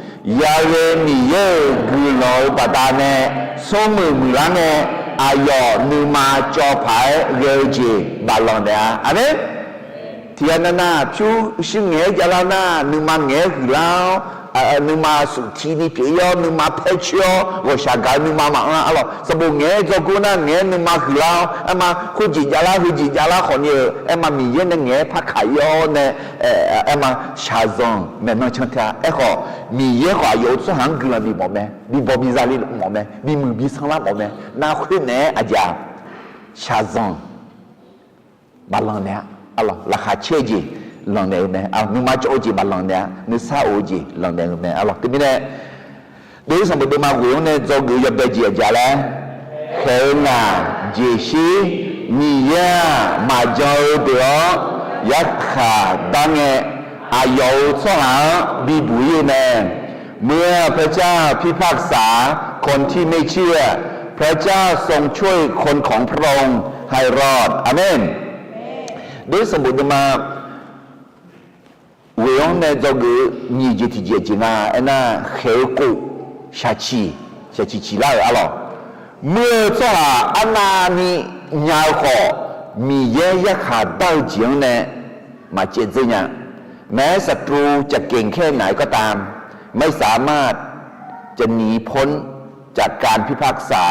ya ye mi ye người nói bà ta nè số mười lá nè ayo nu mà cho phải gây gì bà lòng nè amen thì anh na chú xin nghe cho lao na nu mà nghe người lao nu mà sụt chi đi phía yo nu mà phê cho rồi sao cái nu mà alo sao bộ nghe cho cô na nghe nu mà người lao em mà khu chỉ gia la còn nhiều em mà mình yên nghe phát khai yo nè em mà sao zong mẹ nói cho ta em họ mình yên họ有时候người bị bỏ mẹ bị bỏ bị ra đi bỏ mẹ bị mù bị sang lá bỏ mẹ na khuyên nè à già sao zong bà lòng nè alo là khá chơi gì lòng này nè nhưng mà chỗ gì mà lòng nè nếu sao gì lòng này nè alo cái này đối với một đôi mà quỷ này do người nhập về gì ở là khéo là gì xí nhia mà do đó giác khả đang nghe dấu số hàng bị bụi nèเมื่อ พระเจ้าพิพากษาคนที่ไม่เชื่อพระเจ้าทรงช่วยคนของพระองค์ให้รอดอาเมนđối với một đôi mà vì ông này do cái nhị chế thì chế na anh na khéo cụ sa chi chỉ lại alo mưa cho anh na ni nhà họ mi ye ya khá đau chiếng này mà chế gì nháแม้ศัตรูจะเก่งแค่ไหนก็ตามไม่สามารถจะหนีพ้นจากการพิพากษา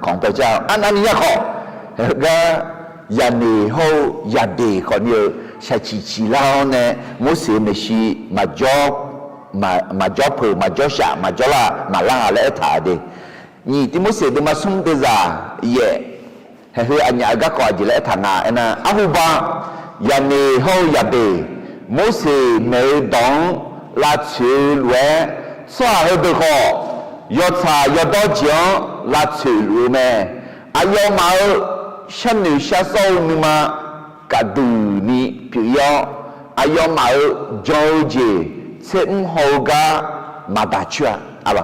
ของพระเจ้าอันนี้เขาก็อย่าหนีเขาอย่าดีคนเดียวชาชีเล่าเนี่ยมุสลิมชีมาจอบเผื่อมาจอบชามาจอบมาล่าและถ่ายดีนี่ที่มุสลิมมาส่งเดซ่าเย่เฮ้ยอันนี้ก็ก่อนจีและถ่ายนะนะอาหูบะอย่าหนีเขาอย่าดีมุสลิมไม่ต้องละชื่อเว้สวาเหตุข้อยอดชายอดดจงละชื่อรู้ไหมอายอมาฉันหนูชาโซนึมากัดดูนี่ผิวยออายอมาจอเจเซนโฮกามาดาชัวอะไร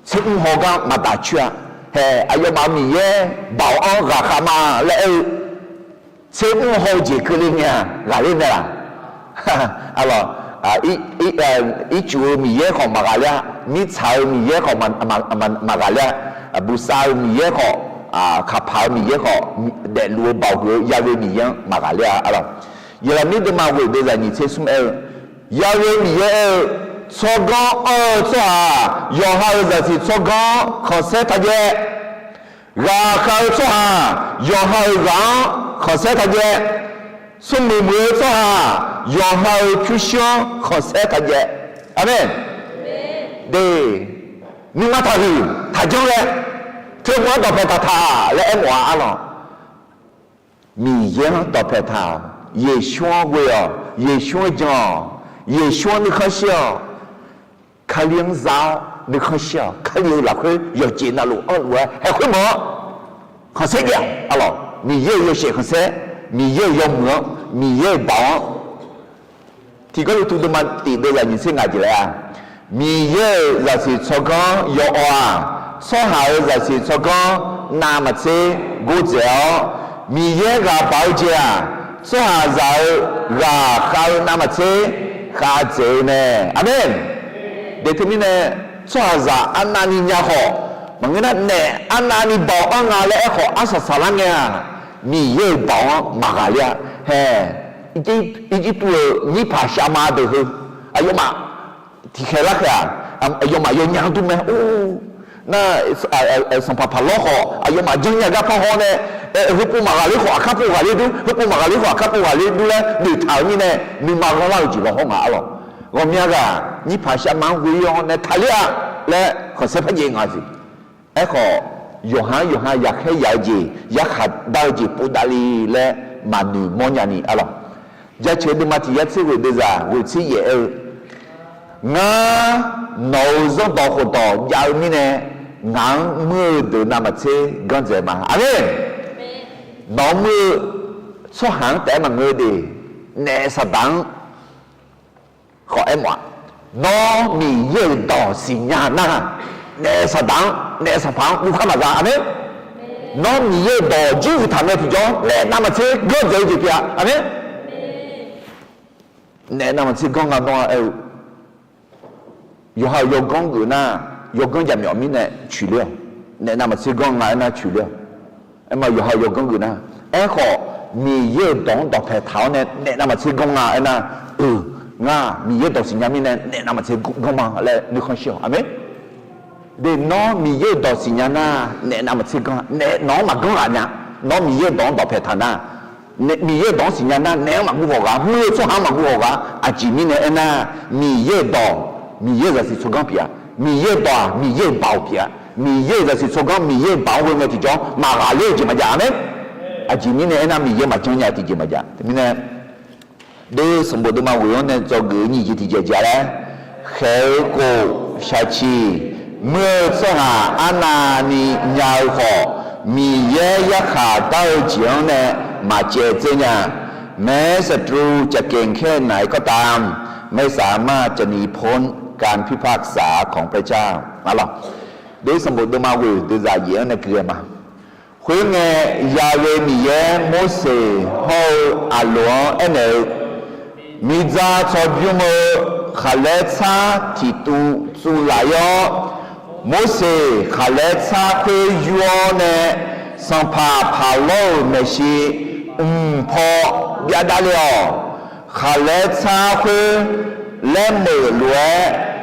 เซนโฮกามาดาชัวเฮอายอมามีเย่บ่าวอ้อราคามาและเซนโฮเจคือเรื่องเนี่ยอะไรเนี่ยอะไรอีจูมีเย่ของมากาเลียมีชาวมีเย่ของมากาเลียบุษาวมีเย่ของขับพามีเยอะก็เด็ดรัวเบาหัวยาเวมีเยอะมากาเลียอะไรอย่างนี้เดิมมาเวเดザニเชซุมยาเวมีเยอะชกก้จ้ายอฮาจะสิชกก้ขอเสตเยราคาจ้ายอฮาจะขอเสตเยสมุมือจ้ายอฮาพิชยขอเสตเยอาเมนเดนี่มาทารีทาจงเลยเท่าว่าต่อไปตาและเอ็มว่าอะไรมีเยอะต่อไปตาเยชัวเวียเยชัวจอเยชัวนึกเขาเชียวเขาเลี้ยงสาวนึกเขาเชียวเขาเลี้ยงหลักคืออยากจีนนะลูกเว้ยให้คุณหมอเขาเสียอย่างอะไรมีเยอะเยอะเสียเขาเสียมีเยอะเยอะเหมือนมีเยอะบ้าที่ก็รู้ทุกมันติดได้อย่างนี้สิ่งอะไรเลยมีเยอะจะสิชกยอ所好就是说讲，那么子古早米耶个保价，所好就个好那么子下子呢，阿门。你听没呢？所好就安那尼也好，问那呢安那尼保安啊嘞好，阿说啥人呀？米耶保安马个呀，嘿，一部你怕啥嘛都好，哎呦妈，提开了呀，哎呦妈有娘都没哦。那上帕罗河，哎呀妈，今日个帕河呢，去布马嘎里河，卡布嘎里都，去布马嘎里河，卡布嘎里都咧，你头呢呢，你马个老几个好嘛咯？我明个，你爬下马会用呢，他俩咧，可是不应啊是，哎个，有下也开有字，也下到字不达里咧，蛮女莫人呢啊咯， จะเชื่อดูมาที่ยัดซื้อเดือดวิธีเยอะงาหนูส่งต่อคนต่อยาวนี่เนี่ยงานมือเดินนำมาเชื่อกันเจมาอันนี้น้องมือช่วหางแต่มันเงยดีเนสดังขอเอ็มว่าน้องมีเยอะต่อสิญญาณนะเนสดังเนสพังลูกข้ามาจ้าอันนี้น้องมีเยอะต่อจีบทำได้ที่จ้องเนนำมาเชื่อกันเจจีเปียอันนี้เนนำมาเชื่อกันน้อง有好有功个呢，有功就苗民呢去了，那么是讲俺那去了，那么有好有功个呢，哎好，你也懂到开头呢，那么是讲啊那你也懂新疆民呢，那么是讲嘛来你看笑，阿没？对，孬你也懂新疆呐，那么是讲，孬嘛讲俺呀，孬你也懂到开头呐。你也懂新疆呐，那嘛不好噶，没有做好嘛不好噶，啊，今年呢，那你也懂。米叶就是出港片，米叶多，米叶包片，米叶就是出港米叶包回来就讲马拉勒怎么讲呢？啊，今年呢，那米叶嘛讲伢的怎么讲？对不对？都什么都嘛为了呢，做个年纪的姐姐嘞，海过下去，没做下安那你鸟好，米叶一下到讲呢，嘛姐这样，没ศัตรูจะเก่งแค่ไหนก็ตามไม่สามารถจะหนีพ้นการพิพากษาของพระเจ้าอะไรโดยสมบูรณ์มาเวโดยใจเยี่ยในเกลือมาคุยไงยาเวมีเยโมเสฮออาลวงเอเนมีจาชอบยุโมขาเลซาทิตูสุลายโมเสขาเลซาเกยัวเนสัมภาพาโลเมชีพอยาดาเลอขาเลซาเกเล่มเลือ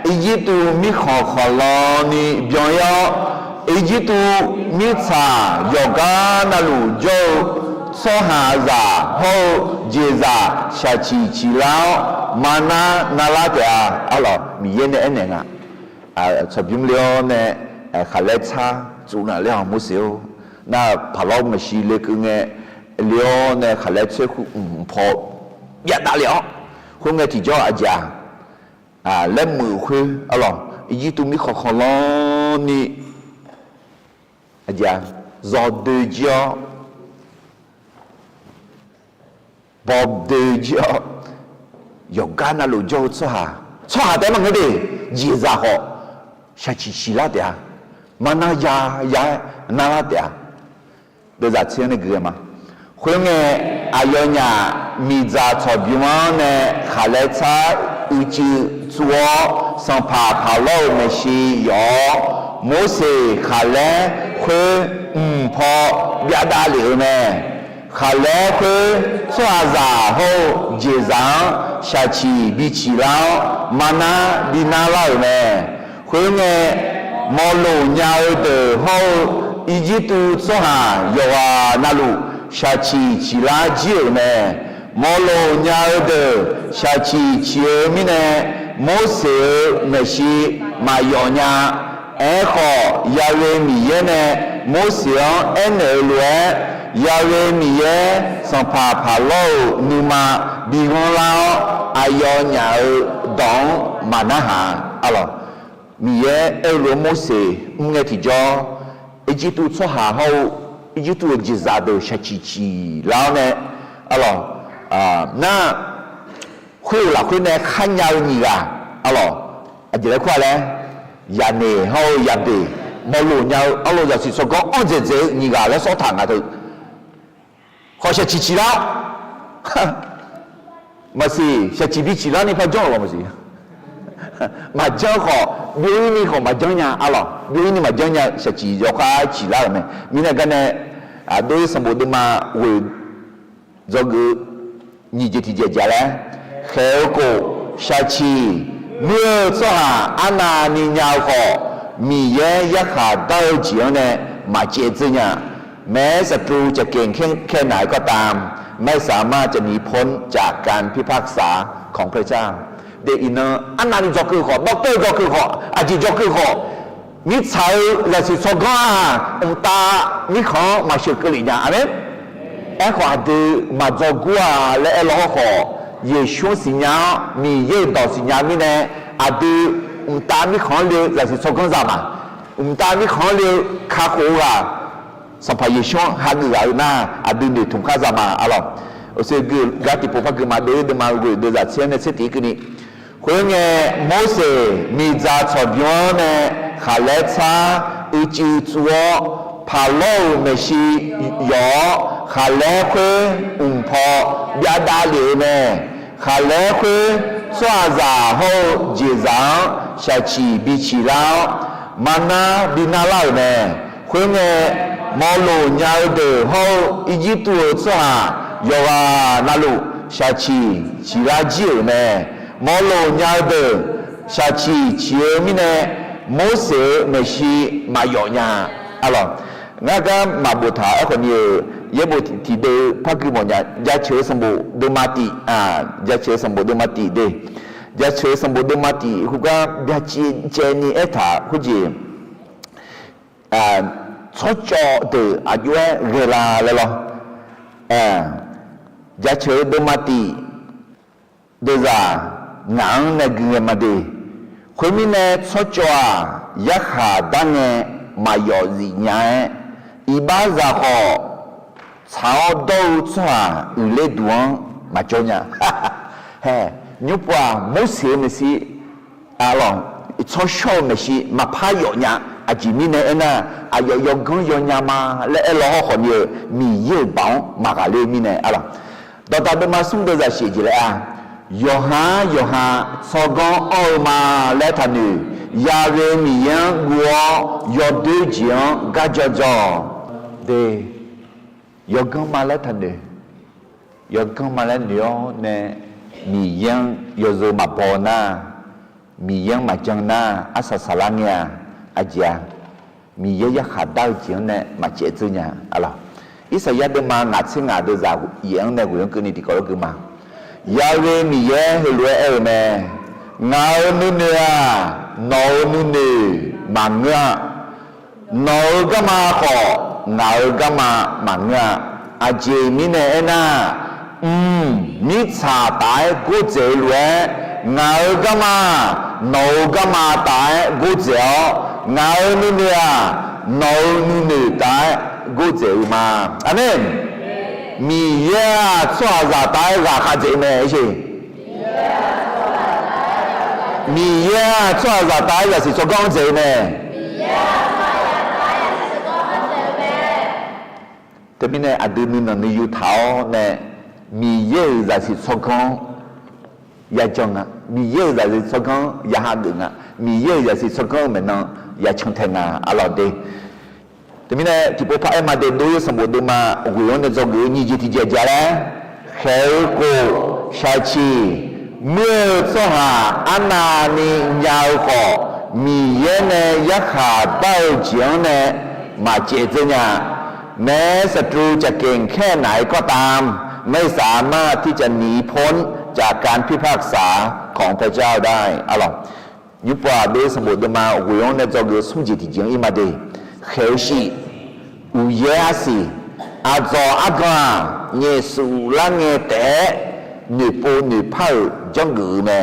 อียิปต์มีขอขอลอนี่เบียยอียิปต์มีชาโยกานาลูโจสหาซาโฮเจซาชาชีชีลาวมานานาลาเตอาอะไรมีเย็นเนี่ยเองชอบยิ้มเลี้ยวเนี่ยขาเลชาจูน่าเลี้ยวมุสิโอน่าพาเราไม่ชีเล็กเงี้ยเลี้ยวเนี่ยขาเลชคุพอยัดตาเลี้ยวคุณเงี้ยที่จ่ออาจารย์เล่มมือคุยอะไรอีกตัวมีขอขอลอนี่อาจารย์จอดเดียวบอบเดียวยกานาลูโจชัวแต่มันก็ดียีซ่าหอชัดชิลาเดียมันน่ายนาลาเดียเดี๋ยวจะเชื่อในเรื่องมาคุยไงอายุเนี่ยมีจ่าชอบอยู่มั้งเนี่ยขาเลชาอุจิจัวสัมภาพาโลไม่ใช่ยอโมเสขาเลคุยพอยาดาเหลือเนี่ยขาเลคุยสวาซาโฮเจซังชาชีบิชิลาวมานาดินาลาวเนี่ยคุยไงมอลูญาเดโฮอียิปต์สหายโยวานาลูชาชีชิลาจิวเนี่ยมอลูญาเดชาชีชิวมิเนี่ยโมเสเมชิมายอญาขอยาเวมีเยเนี่ยโมเสเอเนลเวยาเวมีเยสัมภาพาโลนิมาบิวลาอายอญาดองมานะหาอะไรมีเยเอลโมเสมึงไงที่จออีจิปต์สหาเขาอีจิปต์จิซาโดชาชีแล้วเนี่ยอะไรน่าคุยละคุยเนี่ยขันยาวนี่อ่ะอะไรอาจจะคุยแล้วยาเนี่ยเขายาดีมอลูยาวอะไรจะสิสก็อันเจนี่ก็แล้วสอทางกันเขาชาชีแล้วมาสิชาชีบิชีแล้วนี่พอจ้องหรือมาสิมาจ้องเขาบิวนี่เขามาจ้องเนี่ยอะไรบิวนี่มาจ้องเนี่ยชาชียกขาชีแล้วไหมมีเนี่ยกันเนี่ยโดยสมบูรณ์มาเวจงกูนี่จะที่จะแล้วเขโกชาชีเมื่อสหอาณานิยาวเขามีเยอะยักษ์ขาดาวจีนเนี่ยมาเจอเนี่ยแม้ศัตรูจะเก่งแค่ไหนก็ตามไม่สามารถจะหนีพ้นจากการพิพากษาของพระเจ้าเดี๋ยวอินเนอร์อันนั้นจะคือเขาด็อกเตอร์จะคือเขาอาจารย์จะคือเขามิใช่และสิสก้าองตามิของมาเชื่อกลิ่นอย่างนั้นขอดูมาจกัวและล้อขอ也说是伢米也到是伢米呢，啊都大米看了就是做工啥嘛，大米看了卡好啊，上排也说还是啊那啊都你同卡啥嘛，啊咯，我说个家己不怕个嘛，都嘛个都在前面是第一个呢，后面摩西米扎草原呢，下来查一就做。爬楼没事有，下来会跑别打流呢，下来会抓着后结账下去比起了，mana比那老呢，会呢毛路鸟的后一直多抓，有啊那路下去其他酒呢，毛路鸟的下去前面呢，没事没事没有呀，啊咯。Ngaga mabuta aku ni ia tidak pakai monya jace sembuh de mati jace sembuh de mati deh jace sembuh de mati huga jace jeni eta huji cocok de ajua gela lelo jace de mati de za nang negeri made khumine cocok yakha dange mayo zinya iba za ho chao do chwa le duang ma chonya he nyupwa mo se me si along cho show me si ma pha yo nya ajimi ne ena ayo yo gon yo nya ma le lo ho ni mi ye baung ma ga le mi ne ala dr de ma sum de za shi ji le yoha so gon o ma le ta ni ya re mi yan guo yo de jian ga jo jo de yogang malatade yogang malanyo ne miyang yozo mapona miyang majangna asa salangya aja miye ya khadal jiang ne machezunya ala isa ya de ma ngatsinga de za yang ne guyong kuni di kolo kuma ya we miye helwe me ngao nu ne no nu ne manga no gama ko ngao gama manga aje mine na ni cha tai gu ze lue ngao gama no gama tai gu ze ngao nu ne no nu ne tai gu ze ma amen mi ya chwa za tai ga kha ze me shi mi ya chwa za tai ga si cho gong ze meแต่ไม่แน่อดีตนี่นอยู่เท้าเนี่ยมีเยอะจะสิสกองยาจงอ่ะมีเยอะจะสิสกองยาหาดึงอ่ะมีเยอะจะสิสกองเหมือนน้องยาชงเทงอ่ะอร่อยดีแต่ไม่แน่ที่พวกพ่อเอ็มมาเดินดูสมบูรณ์ดูมาหุ่นเนี่ยจะกูนี่จีที่เจ้าแล้วเขลกูชาชีเมื่อสหาอันนานี่ยาวก็มีเยอะเนี่ยยักษ์ขาเต้าเจียงเนี่ยมาเจอเนี่ยแม้ศัตรูจะเก่งแค่ไหนก็ตามไม่สามารถที่จะหนีพ้นจากการพิพากษาของพระเจ้าได้อะล่ะยุบว่าด้วยสมุดมาหุ่ยองในจอเกสุจิติจิงอิมาเดเขชีอุเยสีอาจออากาเยสุลังเงเตหนืปูหนืเผาจังกือแม่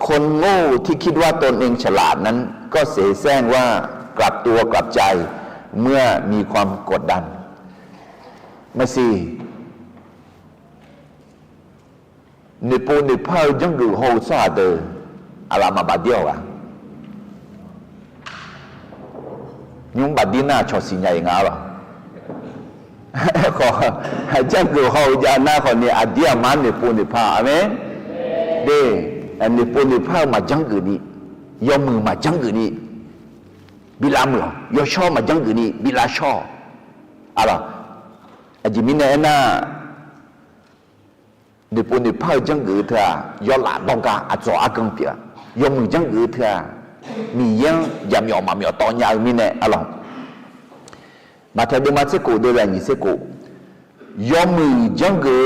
คนโง่ที่คิดว่าตนเองฉลาดนั้นก็เสแสร้งว่ากลับตัวกลับใจเมื่อมีความกดดันมาสินิปูนิพาจังกูโฮซาเดออะไรมาบาดเดียวอ่ะยุงบาดดีน่าชอบสิญญาอย่างงั้นหรอขอจังกูโฮยาน่าคนนี้อดียมันนิปูนิพาอเมนเดนิปูนิพามาจังกูนี่ยอมมือมาจังกูนี่bila mula yo sho ma jang ni bila sho ala ajimine na de pon de pa jang gu tha yo la dong ka a zo a gang pia yo mu jang gu tha mi yang yam yo ma myo to nya mi ne ala ma tha de ma se ko de la ni se ko yo mu jang gu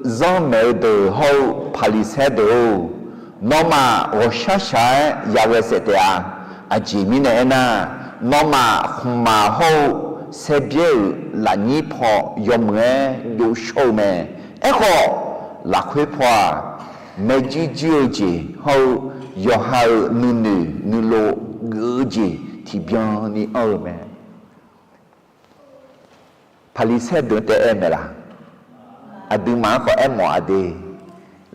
zong me de ho pali se do no ma o sha sha ya we se te a ajimine na no ma ho se bie la ni pho yo mwe du show me e ko la khuyết hoa mẹ chỉ chiêu chỉ hậu yo hao nu lo gỡ chỉ thì biang ni ở mẹ Pali xe đường tới em là đừng mà có em mỏ đi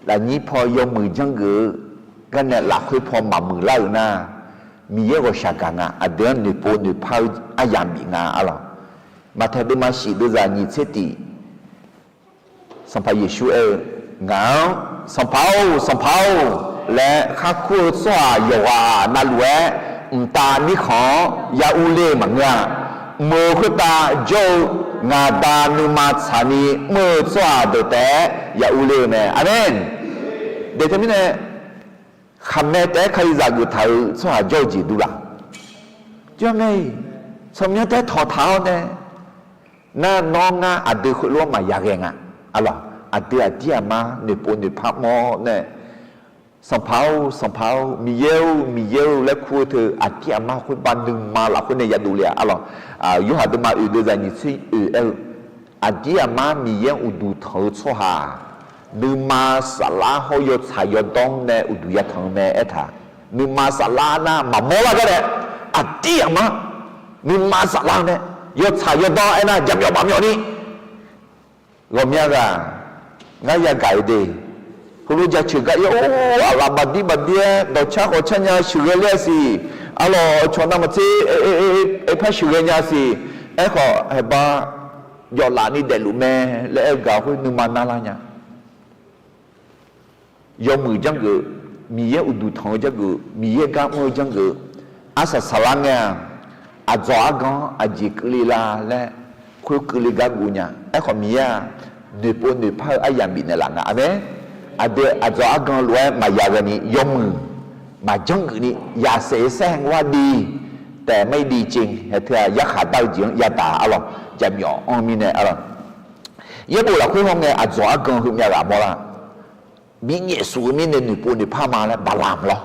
là nhí phò yo mười chân gỡ cái này là khuyết phò mà mười lâu na mi ye có sạc ngà đừng nửa po nửa phao yam bị ngà alo mà theo đôi mà sĩ đưa ra nhí chết điสมัยเยซูงาสัมภาวและข้าคู่สวายโยอานาลเวตานิขอยาอุเลมังงาเมื่อคุตาโจงาดานุมาสานีเมื่อสวาเดแต่ยาอุเลเมอาเมนเดี๋ยวจะมีเนี่ยคำแม่แต่ใครจะอยู่ไทยสวาโจจีดูละเจ้าไงสมัยแต่ถอดเท้าเนี่ยน่าน้องน่าอดีตคุณรู้มายากเองอ่ะอะไรdia mah ne pun ne phap mo ne sampau mi yeu le khu thu dia mah khu ban nung ma la khu ne ya du le alo yu ha de ma u de za ni si dia mah mi yeu u du thau cho ha nu ma sala ho yo cha yo dong ne u du ya thang ne etha nu ma sala na ma mo la ga de dia mah nu ma sala ne yo cha yo dong ai na jam yo ba myo ni lo mya ga ngaya gai de kulu ja chuga yo ala badi do cha ko chanya shuga le si alo chona ma che e pha shuga nya si e kho he ba yo la ni de lu me le ga ko nu ma na la nya yo mu jang ge mi ye u du thong ja ge mi ye ga mo jang ge asa salanga a zo a gan a ji kli la le khu kli ga gu nya e kho mi ya ne po ne pha ayam bi ne la nga ame ade azo agan lue ma ya ga ni yom ma jong ni ya se sang wa di แต่ไม่ดีจริงเถอะยักษ์ขาดจริงยาตาอะไรจะมีอ๋อมีเนี่ยอะไรยี่ปุ่นเราคุยห้องเนี่ยอาจจะอากันคือมีอะไรบ้างมีเงี้ยสูมีเนี่ยหนึ่งปุ่นหนึ่งพามาแล้วบาลามเหรอ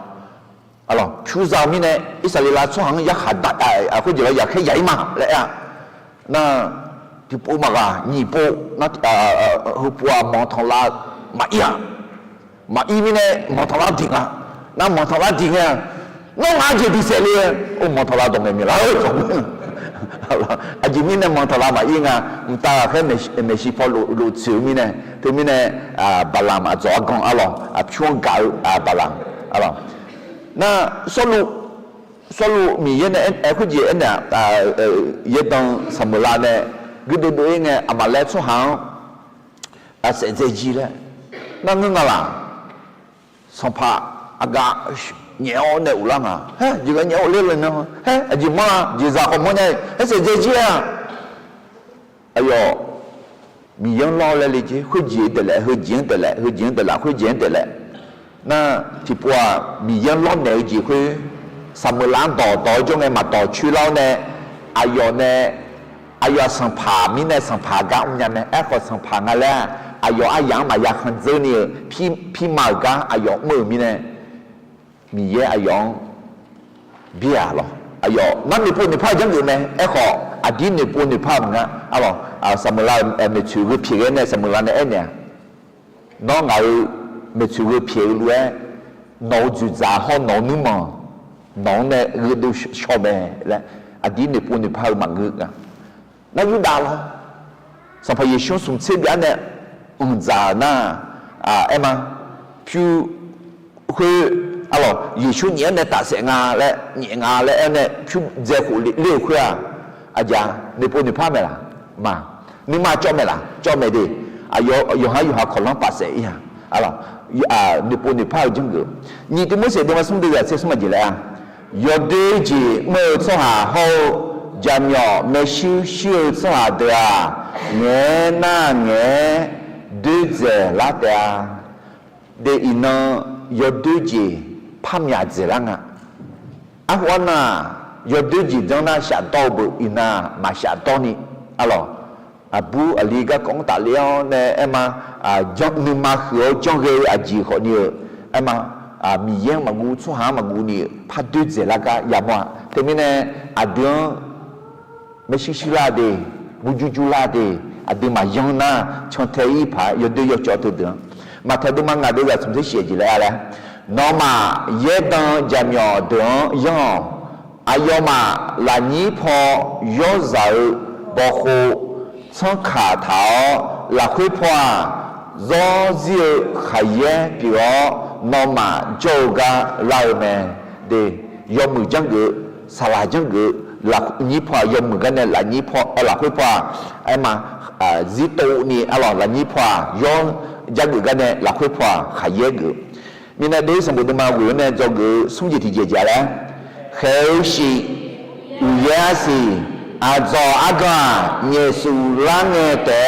อะไรชูซามีเนี่ยอิสราเอลช่วงยักษ์ขาดคุยจะว่าอยากให้ใหญ่มาเลยอ่ะน่ะที่ปุ่นมากอ่ะญี่ปุ่นน่ะหัวปัวมองทองลามาอีอ่ะมาอีมีเนี่ยมองทองลาทิ้งอ่ะน่ะมองทองลาทิ้งอ่ะน้องอาจจะพิเศษเลยโอ้มองทองลาตรงไหนมีแล้วอาจจะมีเนี่ยมองทลามาอีงอ่ะมันตาแค่ไม่ใช่พอรู้ชื่อมีเนี่ยที่มีเนี่ยบาลามอาจจะกงอะไรช่วงเก่าบาลามอะไรน่ะสรุปมีเนี่ยคุณจีเนี่ยยี่ต้องสมุลาเนี่ยก็ดูเองเนี่ยอามาเล่ช่วงหางเสียใจจีเลยนั่นงั้นล่ะสัมภาระอากาศnhiều này u lắm à, chỉ có nhiều lên lên thôi, chỉ mà giờ không muốn này, sẽ dễ chứ à, ayo, mìnhยังรอเลยchứ, 会剪的嘞，会剪的嘞，会剪的啦，会剪的嘞，那只不过mìnhยังรอ呢，只会什么烂道中的嘛道去了呢，ayo呢，ayo 生爬米呢生爬干我们呢，个生爬个嘞，ayo 养嘛养很多呢，皮毛干ayo 么米呢。มีเยอะอายองเบียร์หรออายองนั่นมีปุ่นในภาพยังอยู่ไหมไอ้ขออดีตในปุ่นในภาพนะอะไรสมุนไพรไม่ช่วยเพียงเนี่ยสมุนไพรเนี่ยน้องไงไม่ช่วยเพียงเลยน้องจุดจ่าห้องน้องนุ่มน้องเนี่ยดูชอบแม่และอดีตในปุ่นในภาพมันกึกอ่ะนั่นยุดาละสัมภาระช่วงสมเด็จเนี่ยจ่าหน้าเอ็มผิวคือalors 耶稣年的大神啊来年啊来呢就在乎六块啊阿家你不你怕没啦嘛你嘛做没啦做没的啊有还可能把谁呀 alors 你不你怕这个你的么些的话什么的是什么的啦有的就没做好后家鸟没修做好的啊年那年对着拉的啊的一呢有的就파미야 지랑아 아와나 여드지 정나 샤도부 이나 마샤도니 알로 아부 알리가 공달려네 에마 정누마 흐어 정게 아지호니 에마 미행 마구 추하 마구니 파드제라가 야마 때문에 아디언 메시시라데 무주주라데 아디마 영나 천태이 파 여드 여쩌도든 mà thay đúng mà ngài bây giờ chúng ta sẽ gì lại nó mà dễ đăng giảm nhỏ đường yong ai mà là nhị phò yếu dạo bảo hộ trong khả thảo là khuyết hoa do diệu khai yế biểu nó mà châu ga lại mẹ để yong mười chân ngữ xà la chân ngữ là nhị phò yong mười cái này là nhị phò là khuyết hoa ai mà dĩ tụ ni là nhị phò yong chân ngữ cái này là khuyết hoa khai yế ngữ mình đã đối xử với mà vừa này cho ngữ sung gì thì dễ dàng đấy khéo sĩ uyá sĩ do aga nhẹ su lang ngheแต่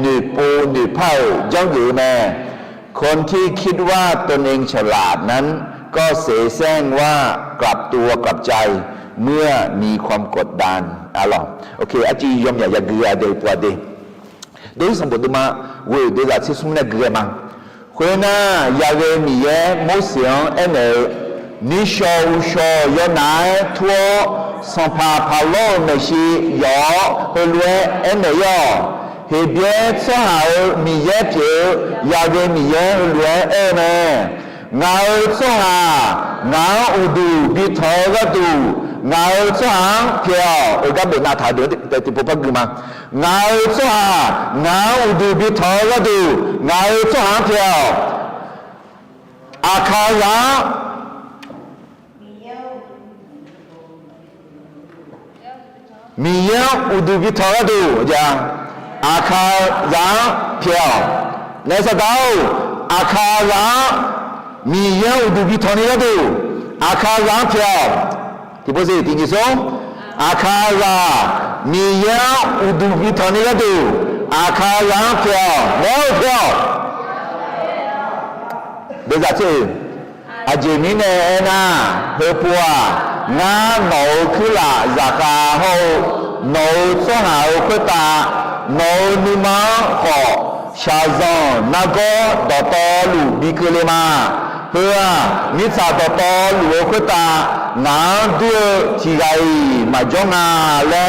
หนึ่งปูหนึ่งเผ่าย่องอยู่แม่คนที่คิดว่าตนเองฉลาดนั้นก็เสแสร้งว่ากลับตัวกลับใจเมื่อมีความกดดันโอเคอาจียอมอย่าเกลือเดี๋ยวตัวเดียวโดยสมบูรณ์มาเวเดี๋ยวจะสุ่มเนี่ยเกลือมาคนน่ะอยากจะมีมุสลิมนิชอย้อนไหนทั่วสัมภาระโลกไม่ใช่ยอเฮลัวยอเฮเบียสหายมีเยอะเพียอยากจะมีเยอะเลัวเนงาสหางาอุดูบิทอก็ดูงาสหางเพียวก็เป็นนาถาเดือดแต่ที่ผมพูดกันมางาสหางาอุดูบิทอก็ดูงาสหางเพียวอาคาระมีเยอะอุดูบิทอก็ดูจ้ะอาคาระเพียวในสตาวอาคาระมีเยอะอุดูบิทอนี่ก็ดูอาคาระเพียวที่พูดสิที่นี่ส่งอาคาระมีเยอะอุดูบิทอนี่ก็ดูอาคาระเพียวแล้วเพียวเดี๋ยวจะชื่ออาเจมิเนน่าเฮปัวงาหนูคือละจากาโฮหนูสหายคุตาหนูนิมาขอชาซอนนักดอตอลูบิกเลมาเพื่อนิสาดอตอลูคุตางาด้วยที่ไกมาจงาและ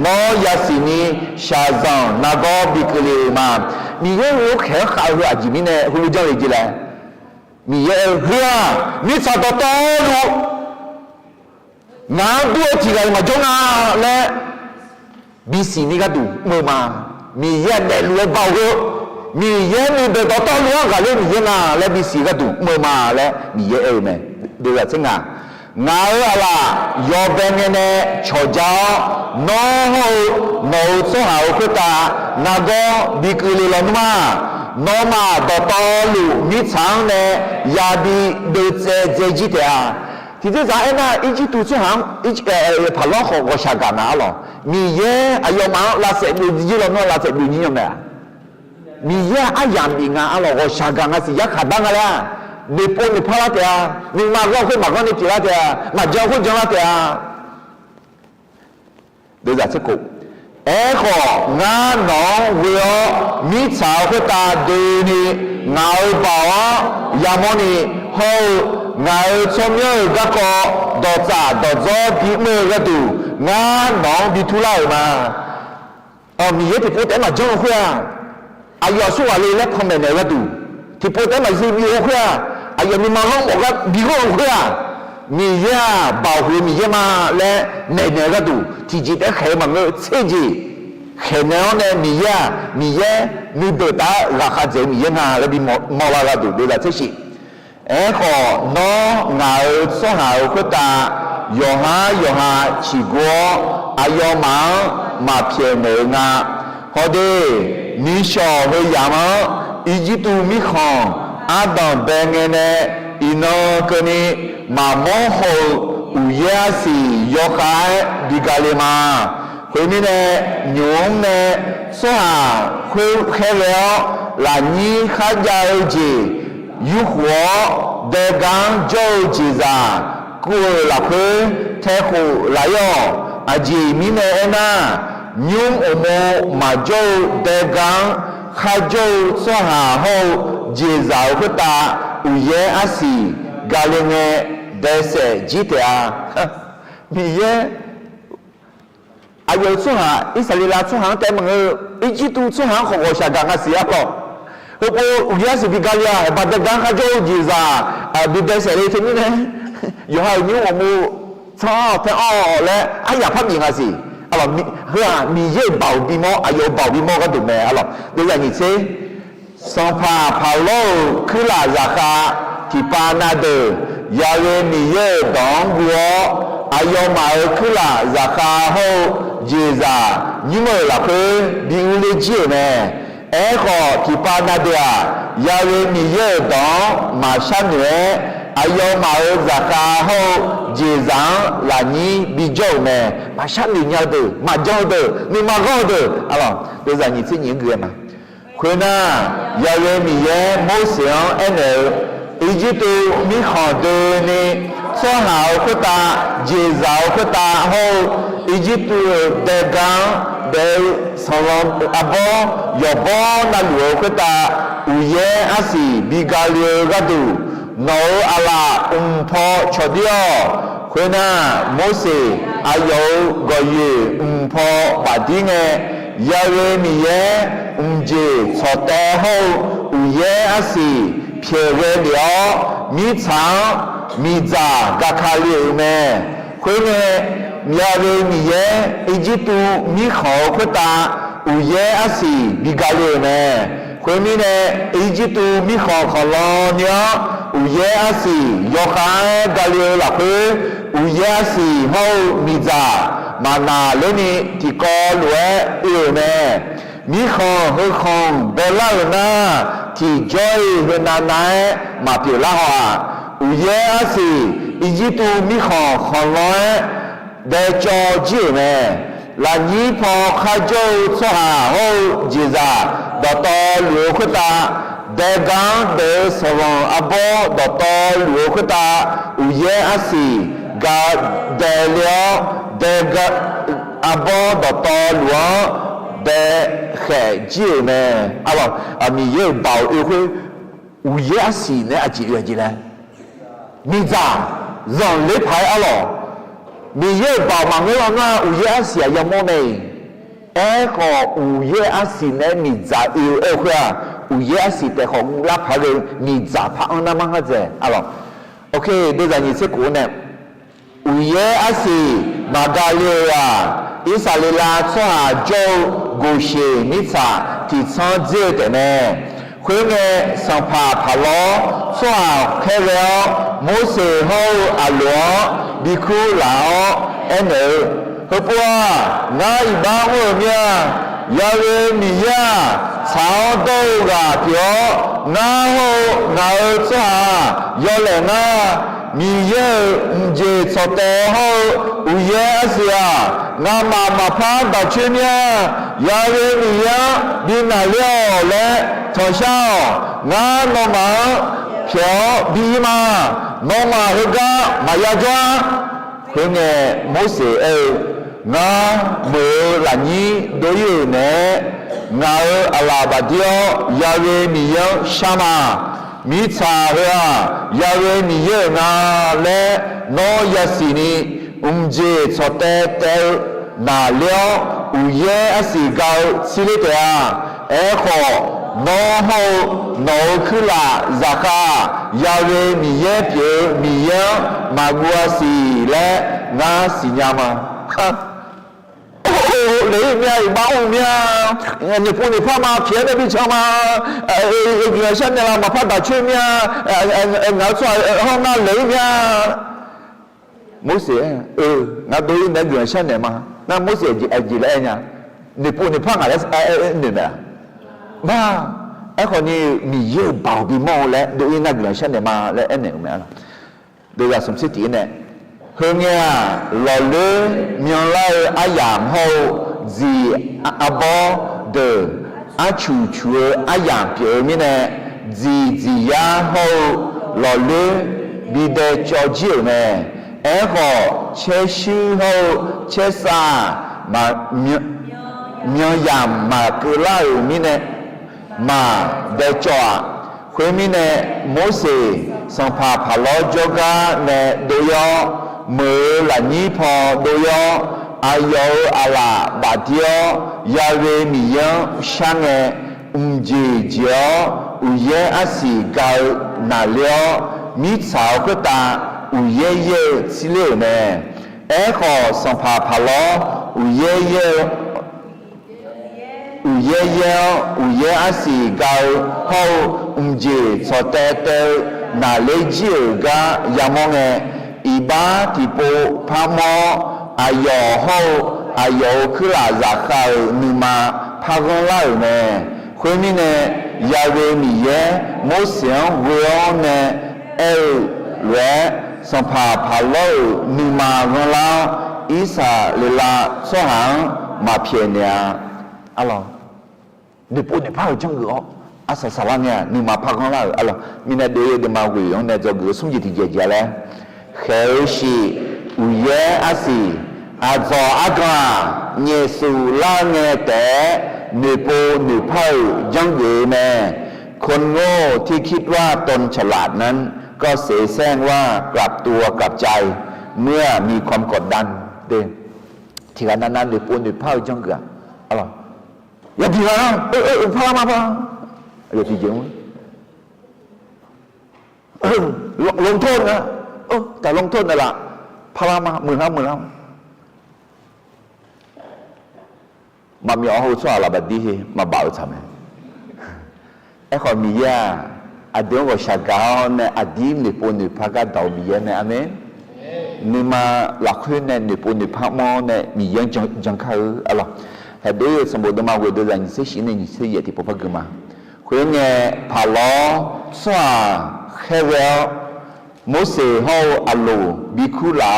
นอยาสินีชาซอนนักบิกเลมามีเรื่องแค่ข่าวอาจิมิเนหุ่นจังเลยจีแลมีเรื่องเพื่อนิสาดอตอลูงาด้วยที่ไกมาจงาและบีสีนี่ก็ดูเมื่อมามีเยอะแต่รวยเบาเยอะมีเยอะมีแต่ต่อรวยกันเลยมีเยอะนะและบีสีก็ดูเมื่อมาและมีเยอะไหมดูแบบซึ่งงาอะไรยอเป็นเนี่ยชอจ้าน้องน้องสาวคือตานาก็บิกลีลอนมาน้องมาต่อลูมิช้างเนี่ยยาดีเดือดเจจิตอ่ะที่จะจ่ายนะอีจิตุช่างอีพลังของวัชการนะหรอมีเยอะอายมาลาเสดูยี่เราโน่ลาเสดูนี่ยังไงมีเยอะอายามบิงาหรอวัชการนะสิยักขัดดังอะไรนี่ปนนี่พลาดเถอะนี่มาก็คุยมาก็นี่จีละเถอะมาเจ้าคุยจังละเถอะเดี๋ยวจะสักกูของานน้องเวียมิชาวคุตาดูนี่เงาเบายามนี่เฮางาชมเยอะก็ดอจ่าดอจ่อพิเมก็ดูงานน้องบิทุไลมามีเยอะที่พูดแต่มาจ้องคุยอายอสุวาลีและคอมเมนต์ก็ดูที่พูดแต่มาซีบีโอคุยอายอมีมาห้องบอกว่าบีโอคุยมีเยอะเบาคุยมีเยอะมาและเนเนก็ดูที่จีแต่เขยมันก็เชื่อจีเขยเนาะเนี่ยมีเยอะมีเดือดตาราคาเจมีเยอะนะแล้วมีมอลาก็ดูดูแลเชื่อจีขอน้องเงาสหายคุตายอฮาชีกัวอายอมังมาเพียงเงาพอดีนิชอเฮียมาอียิปต์มิคอนอาดัมเบงเนอินอคนนี้มาโมโหอุยาสียอคายดิกาเลมาคนนี้เนี่ยยงเนี่ยสหายคุยแค่แล้วหลานนี้ข้าใจจียูหัวเด็กกันโจจีซากูหลับเทคูไหลออาจีมิเนน่ายุงอโมมาโจเด็กกันข้าโจสหาโฮจีซาอุตาอุเยอาสีกาเลเงเดเซจิตอามีเยอายุสหาอิสราเอลสหาแต่มึงอีจิตุสหาของโอชากังอาเซียก็ Hupo ugiasi bikalia batagan kajo jiza bidese le temine yo ha ni wo mu cha ta o le aya phat mi nga si alors mi ye bao bi mo ayo bao bi mo ka du me alors de ya ni se son pa paulo kula zaka ti pa na de ya ye mi ye dong guo ayo ma kula zaka ho jiza ni mo la pe bi u le ji me Eko ti pa na dia yawe mi ye don ma sha nue ayo ma o zaka ho jizan la ni bi jou me ma sha ni nya de ma jou de ni ma go de alors de za ni tin yin ge ma khwe na yawe mi ye mo sion ene Egypte mi kho de ni so ha o khta jiza o khta ho Egypte de gan de salon abo yobo na luo kata uye asi bigalio gadu no ala umpo chodio kwena mose ayo goye umpo badinge yawe miye umje chote ho uye asi pyewe lio mi chang mi za gakali ume kwene Miyawe miye Egyptu mi khao khota uye asi bigale ne kwemi ne Egyptu mi khao kholonya uye asi yokha gale la kwe uye asi ho miza mana leni tiko lue ne mi khao ho khong bela na ti joy na na ma pi la ha uye asi Egyptu mi khao kholonya de cho ji me la ni pho kha jo so ha ho ji za do to lu khta de gan de so abo do to lu khta u ye asi ga de lyo de ga abo do to lu de khe ji me alors ami ye bao e khu u ye asi ne a ji ye ji la mi za zon le phai alors mi ye bao ma ngo na u ye asia ya mo ne e ko u ye asi ne mi za e kwa u ye asi te ho la pha le mi za pha na ma ha je alors okay de za ni se ko ne u ye asi ma ga le ya isa le la so ha jo go she mi sa ti chon je de ne khwe ne san pha pha lo so ha khe le mo se ho a lo bi khu la ene ho pwa ngai ba ho mya ya we mi ya chao do ga pyo na ho na o cha yo le na mi ye nje so te ho u ye asia na ma pha da chwe mya ya we mi ya bi na lyo le tho shao na no ma pyo bi ma no ma ho ga ma ya jwa khwe nge mo se e nga mo la ni do yu ne nga ala ba dio ya we mi yo shama mi cha ha ya we mi ye nga le no ya si ni umje chote te na lyo u ye asi ga si le te a e kho no ho no khula zaka ya we mi ye pye mi yo ma gua si le nga si nya ma lấy mẹ bao mẹ nhật phụ nữ pha mà phía đây bị sao mà người dân này làm mà phát đạt chuyện mẹ ngáo xoài hôm nay lấy mẹ mỗi sự ngáo đối với người dân này mà na mỗi sự gì là nhá nhật phụ nữ pha ngài là nè nè ba còn như mi yêu bảo bị mò lẽ đối với người dân này mà lẽ nè mẹ đây là sống chết này hướng nha lò lư miệng lai ai yam hậu gì abo de a chu chúa ai yam biểu mi nè gì ya hậu lò lư bị để cho chiều nè e họ chế sư hậu chế sa mà miệng yam mà cứ lai mi nè mà để cho khuyên mi nè mô sĩ sang phá lo joga nè đối yo mơ là nhí phò đôi yo ayo ala bà tiêu ya về mi yo sang nghe 제 저 우예 아시 갈 나려 미차오 그다 우예예 실레네 에코 선파 팔로 우예 아시 갈 제 저때때 나레지가 야몽에 이바 디포 파모 아요 크라 자카 누마 파곤라네 회민의 야외미에 모션 외원의 엘레 선파 팔로 누마곤라 이사 릴라 소항 마피에냐 알로 네포네 파오 정거 아사 사랑이야 누마 파곤라 알로 미네 데에 데마고 용네 저거 숨지티 제제래 헤시 우예 아시 아조 아가 예수랑의 때นือโปนือเผ่าย่องเอ๋แม่คนโง่ที่คิดว่าตนฉลาดนั้นก็เสแสร้งว่ากลับตัวกลับใจเมื่อมีความกดดันเด้ทีละนั้นนือโปนือเผ่าย่องเอ๋อะไรอย่าทีละพามาพาอย่าทีเดียวลงโทษนะแต่ลงโทษนั่นแหละพามามือห้ามามีเอาชัวร์ละบัดดีมาบ่าวทำไมไอ้คนมียาอดีตว่าชักก้าวเนี่ยอดีตเนี่ยปนเนี่ยพักกันดาวมียาเนี่ยอเมนนี่มาหลักขึ้นเนี่ยปนเนี่ยพักมอเนี่ยมียังจังเขาอะไรแต่เดี๋ยวสมบูรณ์มาเวทีนั้นเสียชีวิตเนี่ยเสียที่พบกันมาคนเนี่ยพาล้อชัวเฮเวลโมเสสเขาอัลโลบิคุลา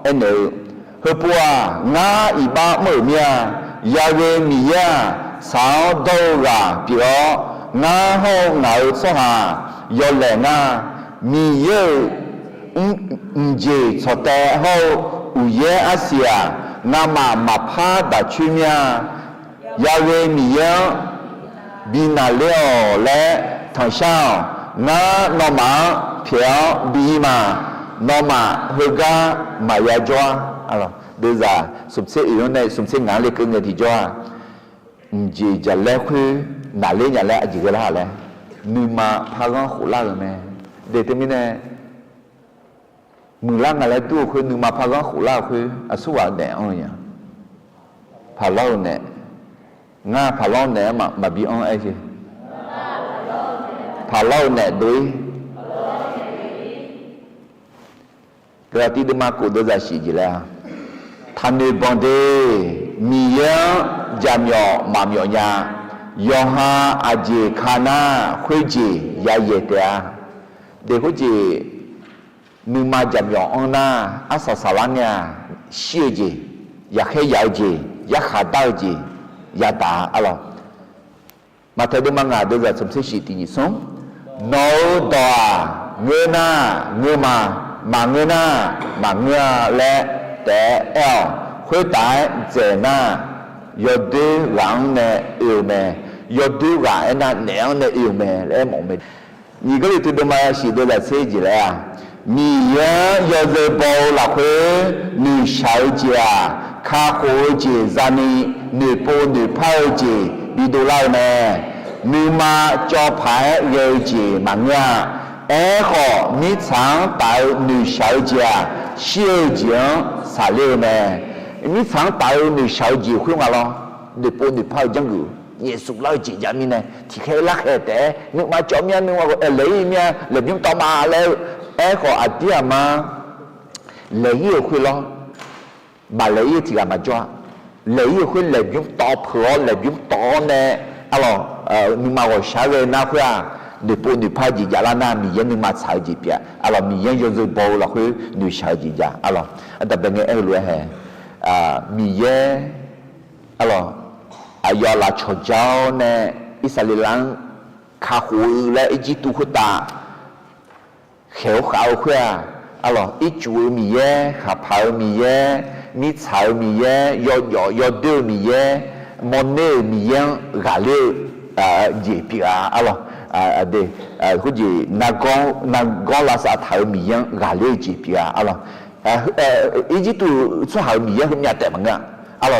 เอ็นเอเฮปัวงาอีบ้าเมื่อเมียยาเวมียาสาวโดราเปียวงาห้องเหงาสหายอแหลงามีเยเจสเตห้องอุเยอาเซียงามาพาดัชเมียยาเวมียาบินาเลวและทางช่างงานอมาเพียวบีมานอมาเฮกามายาจัวอะไรดูจ้าสมเสอีโนเนี่ยสมเสงานเล็กเงินที่จ้าจีจะเล่คือหนาเลี้ยงเล่จีก็ล่าเลยนึกมาพากันขุล่าเลยไหมเด็กที่มีเนี่ยมือล่างอะไรตู้คือนึกมาพากันขุล่าคืออาสุวะเนี่ยอะไรอย่างพาเล่าเนี่ยง่าพาเล่าเนี่ยมาบีอังไอ้ที่พาเล่าเนี่ยด้วยกระติดมากูดูจะสีจีแล้วท่านในบังเดมีเยอะจำยอมามยอยายอฮาอาเจขานาคุยจียาเยเตียเด็กคุยจีนึกมาจำยออันน่าอาศัยสารเนี่ยเชื่อจีอยากให้ยาวจีอยากขาดาวจีอยากตาอะไรมาเทดมังงาดูจะสมเสชิตินิสงโนดอเงน่าเงมาเงน่ามาเงและแต่เอลคุยตายเจน่ายอดูหลังเนี่ยอิวเมยอดูหลังเนี่ยเหนียวเนี่ยอิวเมแล้วมองไม่นี่ก็เลยตัวมาสิตัวจะเสียจีแล้วมีเยอะยอดูบอลละคุยนี่ชาวจีข้าคุยจีจานี่นี่ปูนี่พายจีดีดูไล่แม่นี่มาจอพายเยจีมังยาเอ๋ขอมีช้างตายนี่ชาวจีเชี่ยวจีสาเลแม่มีช้างตายนี่ชาวจีคุยมาล้อนี่ปูนี่พายจังกูเยซูเล่าจีจามีเนี่ยที่เคยรักแต่นึกมาจอมยันนึกว่าเลยเนี่ยเลยยิ่งต่อมาแล้วเอ๋ขออาทิตย์มาเลยคุยล้อบาเลยที่กันมาจ้าเลยคุยเลยยิ่งต่อเผื่อเลยยิ่งต่อเนี่ยอะไรนึกมาว่าชาเวน่าคุยนี่ปูนี่พายจีจาลานามีเยนึกมาสายจีเปียอะไรมีเยอะๆบอลละคุยนี่ชายจีจาอะไรแต่เป็นไงเออรู้เหรอมีเยอะไรอายอลาชดเจ้าเนี่ยอิสราเอลข้าคุยและอีจิตุคุตาเขียวขาวคุยอะไรอีจูมีเยข้าพายมีเยมีชายมีเยยอดูมีเยมอนเน่มีเยกาเลจีเปียอะไรเด็กคุณจีนักลาสาไทยมีอย่างกาเลจีเปียอะไรอีจิตุสุหามีอย่างคุณยาแต่มังอ่ะอะไร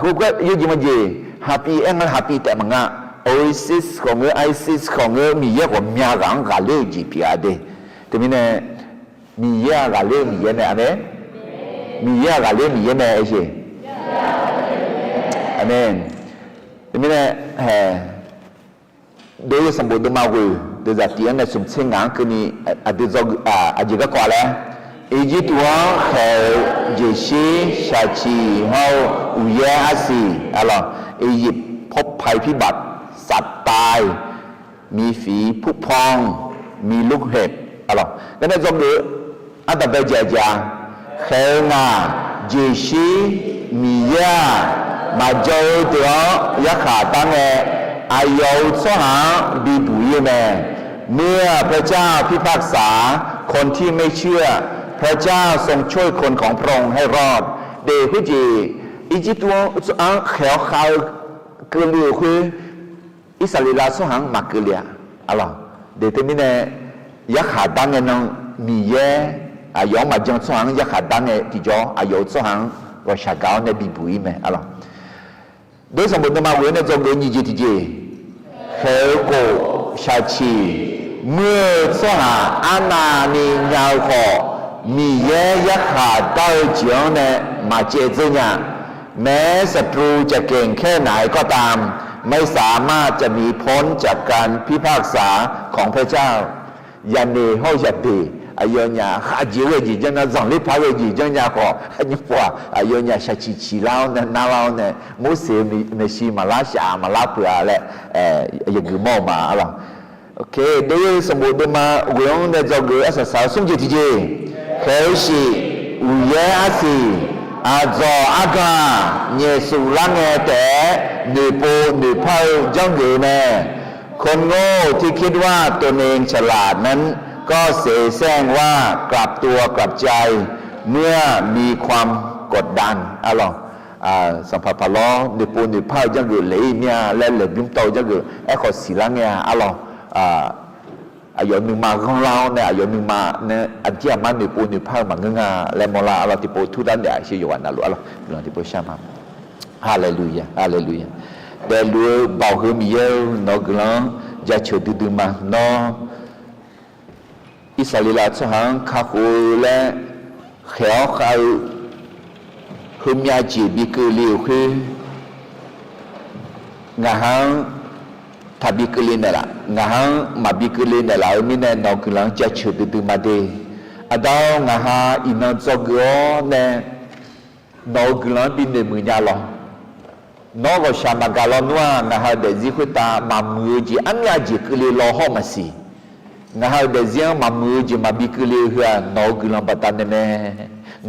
คุณก็ยูจีมันจี happy เอ็งมัน happy แต่มังอ่ะ Oasis ของเงอ ISIS ของเงอมีเยอะกว่ามีรังกาเล่จีพิอาเดแต่มีเนี่ยมีเยอะกาเล่มีเยอะเนี่ยอะไรมีเยอะกาเล่มีเยอะเนี่ยไอ้เช่อาเมนแต่มีเนี่ยโดยสมบูรณ์มาวิโดยจากที่อันนั้นสมเสงงคือนี่อดีตอาจจะก็แล้วอียิปต์ว่าเขาเจชีชาชีเฮาอุยาซีอะไรอียิปต์พบภัยพิบัติสัตว์ตายมีฝีผุพองมีลูกเห็บอะไรก็นั่นก็คืออันดับแรกจะเขางาเจชีมียามาเจอตัวยาขาตั้งเงอายุสหาบีบุยแม่เมื่อพระเจ้าพิพากษาคนที่ไม่เชื่อพระเจ้าทรงช่วยคนของพระองค์ให้รอดเด็กผู้จีอียิปต์ว่าเขียวขาวเกลือคืออิสราเอลสหังมาเกลียอะไรเด็กที่มีเนี่ยยักษ์ขาดังเงินมีเยอายุมาจังสหังยักษ์ขาดังเงินที่จ่ออายุสหังว่าชาเกาเนี่ยบีบุยแม่อะไรโดยสมบูรณ์มาเว้นในจงเดินยี่จีจีเฮโกชาชีเมื่อสหาอาณานิยาวขอมีเยยักษ์ขาดาวเจียงเนี่ยมาเจอเนี่ยแม้ศัตรูจะเก่งแค่ไหนก็ตามไม่สามารถจะมีพ้นจากการพิพากษาของพระเจ้ายันเนเฮาจะดีอายุเนี่ยข้าจีเวจีจังนะจังลิพาเวจีจังเนี่ยขออันนี้ว่าอายุเนี่ยชาชีชีเล่าเนี่ยนาเล่าเนี่ยมุสลิมไม่ชีมาลาชามาลาเปล่าแหละอย่างกูมองมาอะไรโอเคโดยสมบูรณ์มาเวียงเนี่ยจะเกิดอาศัยสุ่มจีทีจีเขาสิอุยาสีอาจออากาเยสุลังเงแต่หนึ่งปูหนึ่งเผาจังเกิดเนี่ยคนโง่ที่คิดว่าตนเองฉลาดนั้นก็เสแสร้งว่ากลับตัวกลับใจเมื่อมีความกดดันอะไรสัมผัสพล้อหนึ่งปูหนึ่งเผาจังเกิดเลยเนี่ยและเหลือบิ้มโตจังเกิดไอ้ขอสีลังเงอะไรอายุหนึ่งมาของเราเนี่ยอายุหนึ่งมาเนี่ยอันที่มันหนึ่งปูหนึ่งเผามันงาและมลาเราที่ปูทุดันเดียชื่ออยู่วันนั้นรู้อะไรเราที่ปูชามาฮาเลลูยาฮาเลลูยาเดี๋ยวรู้บ่าวคือมีเยอะนกหลังจะช่วยดูมาเนาะอิสราเอลสหังข้าคุและเขียวขาวคือมีอาจีบิกุลิคืองาหังถ้าบิกุลิเนี่ยละงาหังมาบิกุลิเนี่ยละมีเนี่ยนกหลังจะช่วยดูมาเดอดาวงาหาอินทร์กอเนี่ยนกหลังบินเดมือยาลอนกชามากาลนัวงาหาเดจิคุตามามือจีอันยาจีกุลิโลหอมาสีงาหาเดจิยังมามือจีมาบิกุลิเหือนกหลังบัตันเนี่ย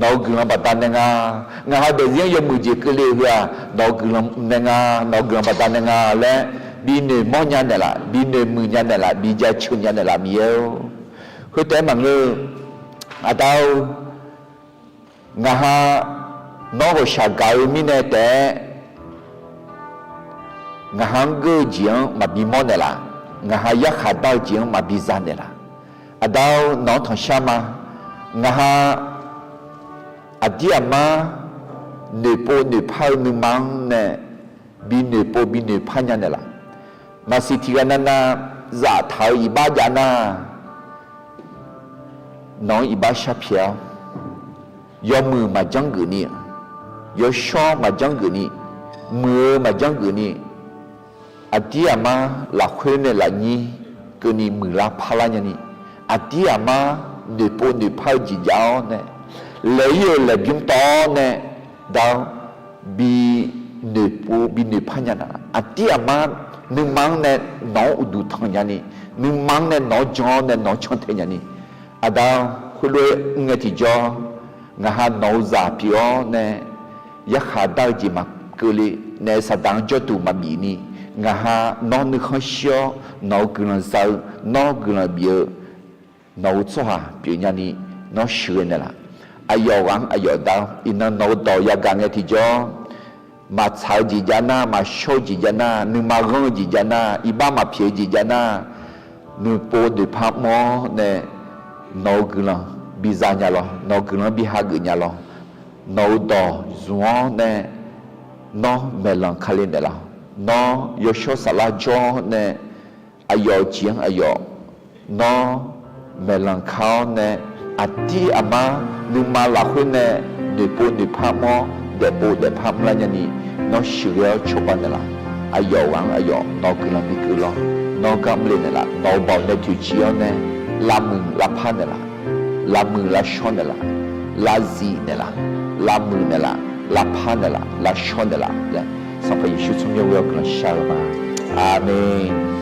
นกหลังบัตันเนี่ยงาหาเดจิยังยมือจีกุลิเหือนกหลังเนี่ยนกหลังบัตันเนี่ยและบีเนมอญันเนี่ยละบีเนมือญันเนี่ยละบีจะชุนญันเนี่ยละมีเอวคือแต่บางเรื่องอาตาวงาหานกชากายมีเนี่ยแต่งาหังเกจียงมาบีมอเนี่ยละงาหายักษ์ขาดาวจียงมาบีซานเนี่ยละอาดาวนองทองชามางาหาอดียมาเนโปเนพาเนมังเนี่ยบีเนโปบีเนพาญันเนี่ยละมาสิทิกันนาซาทาวอีบาจานาน้องอีบาชาเพียวยอมือมาจังกุนี่ยอชอมาจังกุนี่มือมาจังกุนี่อาทิยามาหลักเพื่อนเนี่ยหลักนี้กุนี่มือละพลายนี่อาทิยามาเดือปูเดือพายจีเจ้าเนี่ยเลยเลยบิมตอเนี่ยดาวบีเดือปูบีเดือพายนะอาทิยามาหนึ่งมังเนี่ยน้องอุดุทองยานี่หนึ่งมังเนี่ยน้องจอเนี่ยน้องชนเทียนี่อาดาวคุณรู้เงที่จองาหาโนซาพิโอเนี่ยยักษ์ขาดาวจีมาเกลีเนี่ยสดงจตุมาบีนี่งาหานอนนึกเขาเชียวนอกกุลสาวนอกกุลเบียนอชัวเปียนี่นอเชื่อเนี่ยละอายุวังอายุดาวอินนอดอยากางที่จอมาชาวจีจานามาโชจีจานานึกมากงจีจานาอีบ้ามาเพียจีจานานึกโปนึกพักมอเนี่ยนอกุลบิซาญาลอนอกุลบิฮากุญาลอนอดอจวนเนี่ยนอเมลังคาลินเดละ nó yo cho sala cho nè ayo chiang ayo nó mẹ lần khao nè ati ama numa la khuyên nè nửa pa mo để pham la nhani nó sửa cho bạn nè là ayo ang ayo nó cứ làm đi cứ lo nó cam lên nè là nó bảo nè tu chiao nè làm mừng làm phan nè là làm mừng là shon nè là là gì nè là làm mừng nè là là phan nè là shon nè là 上帝耶稣从有我跟上了吧，阿门。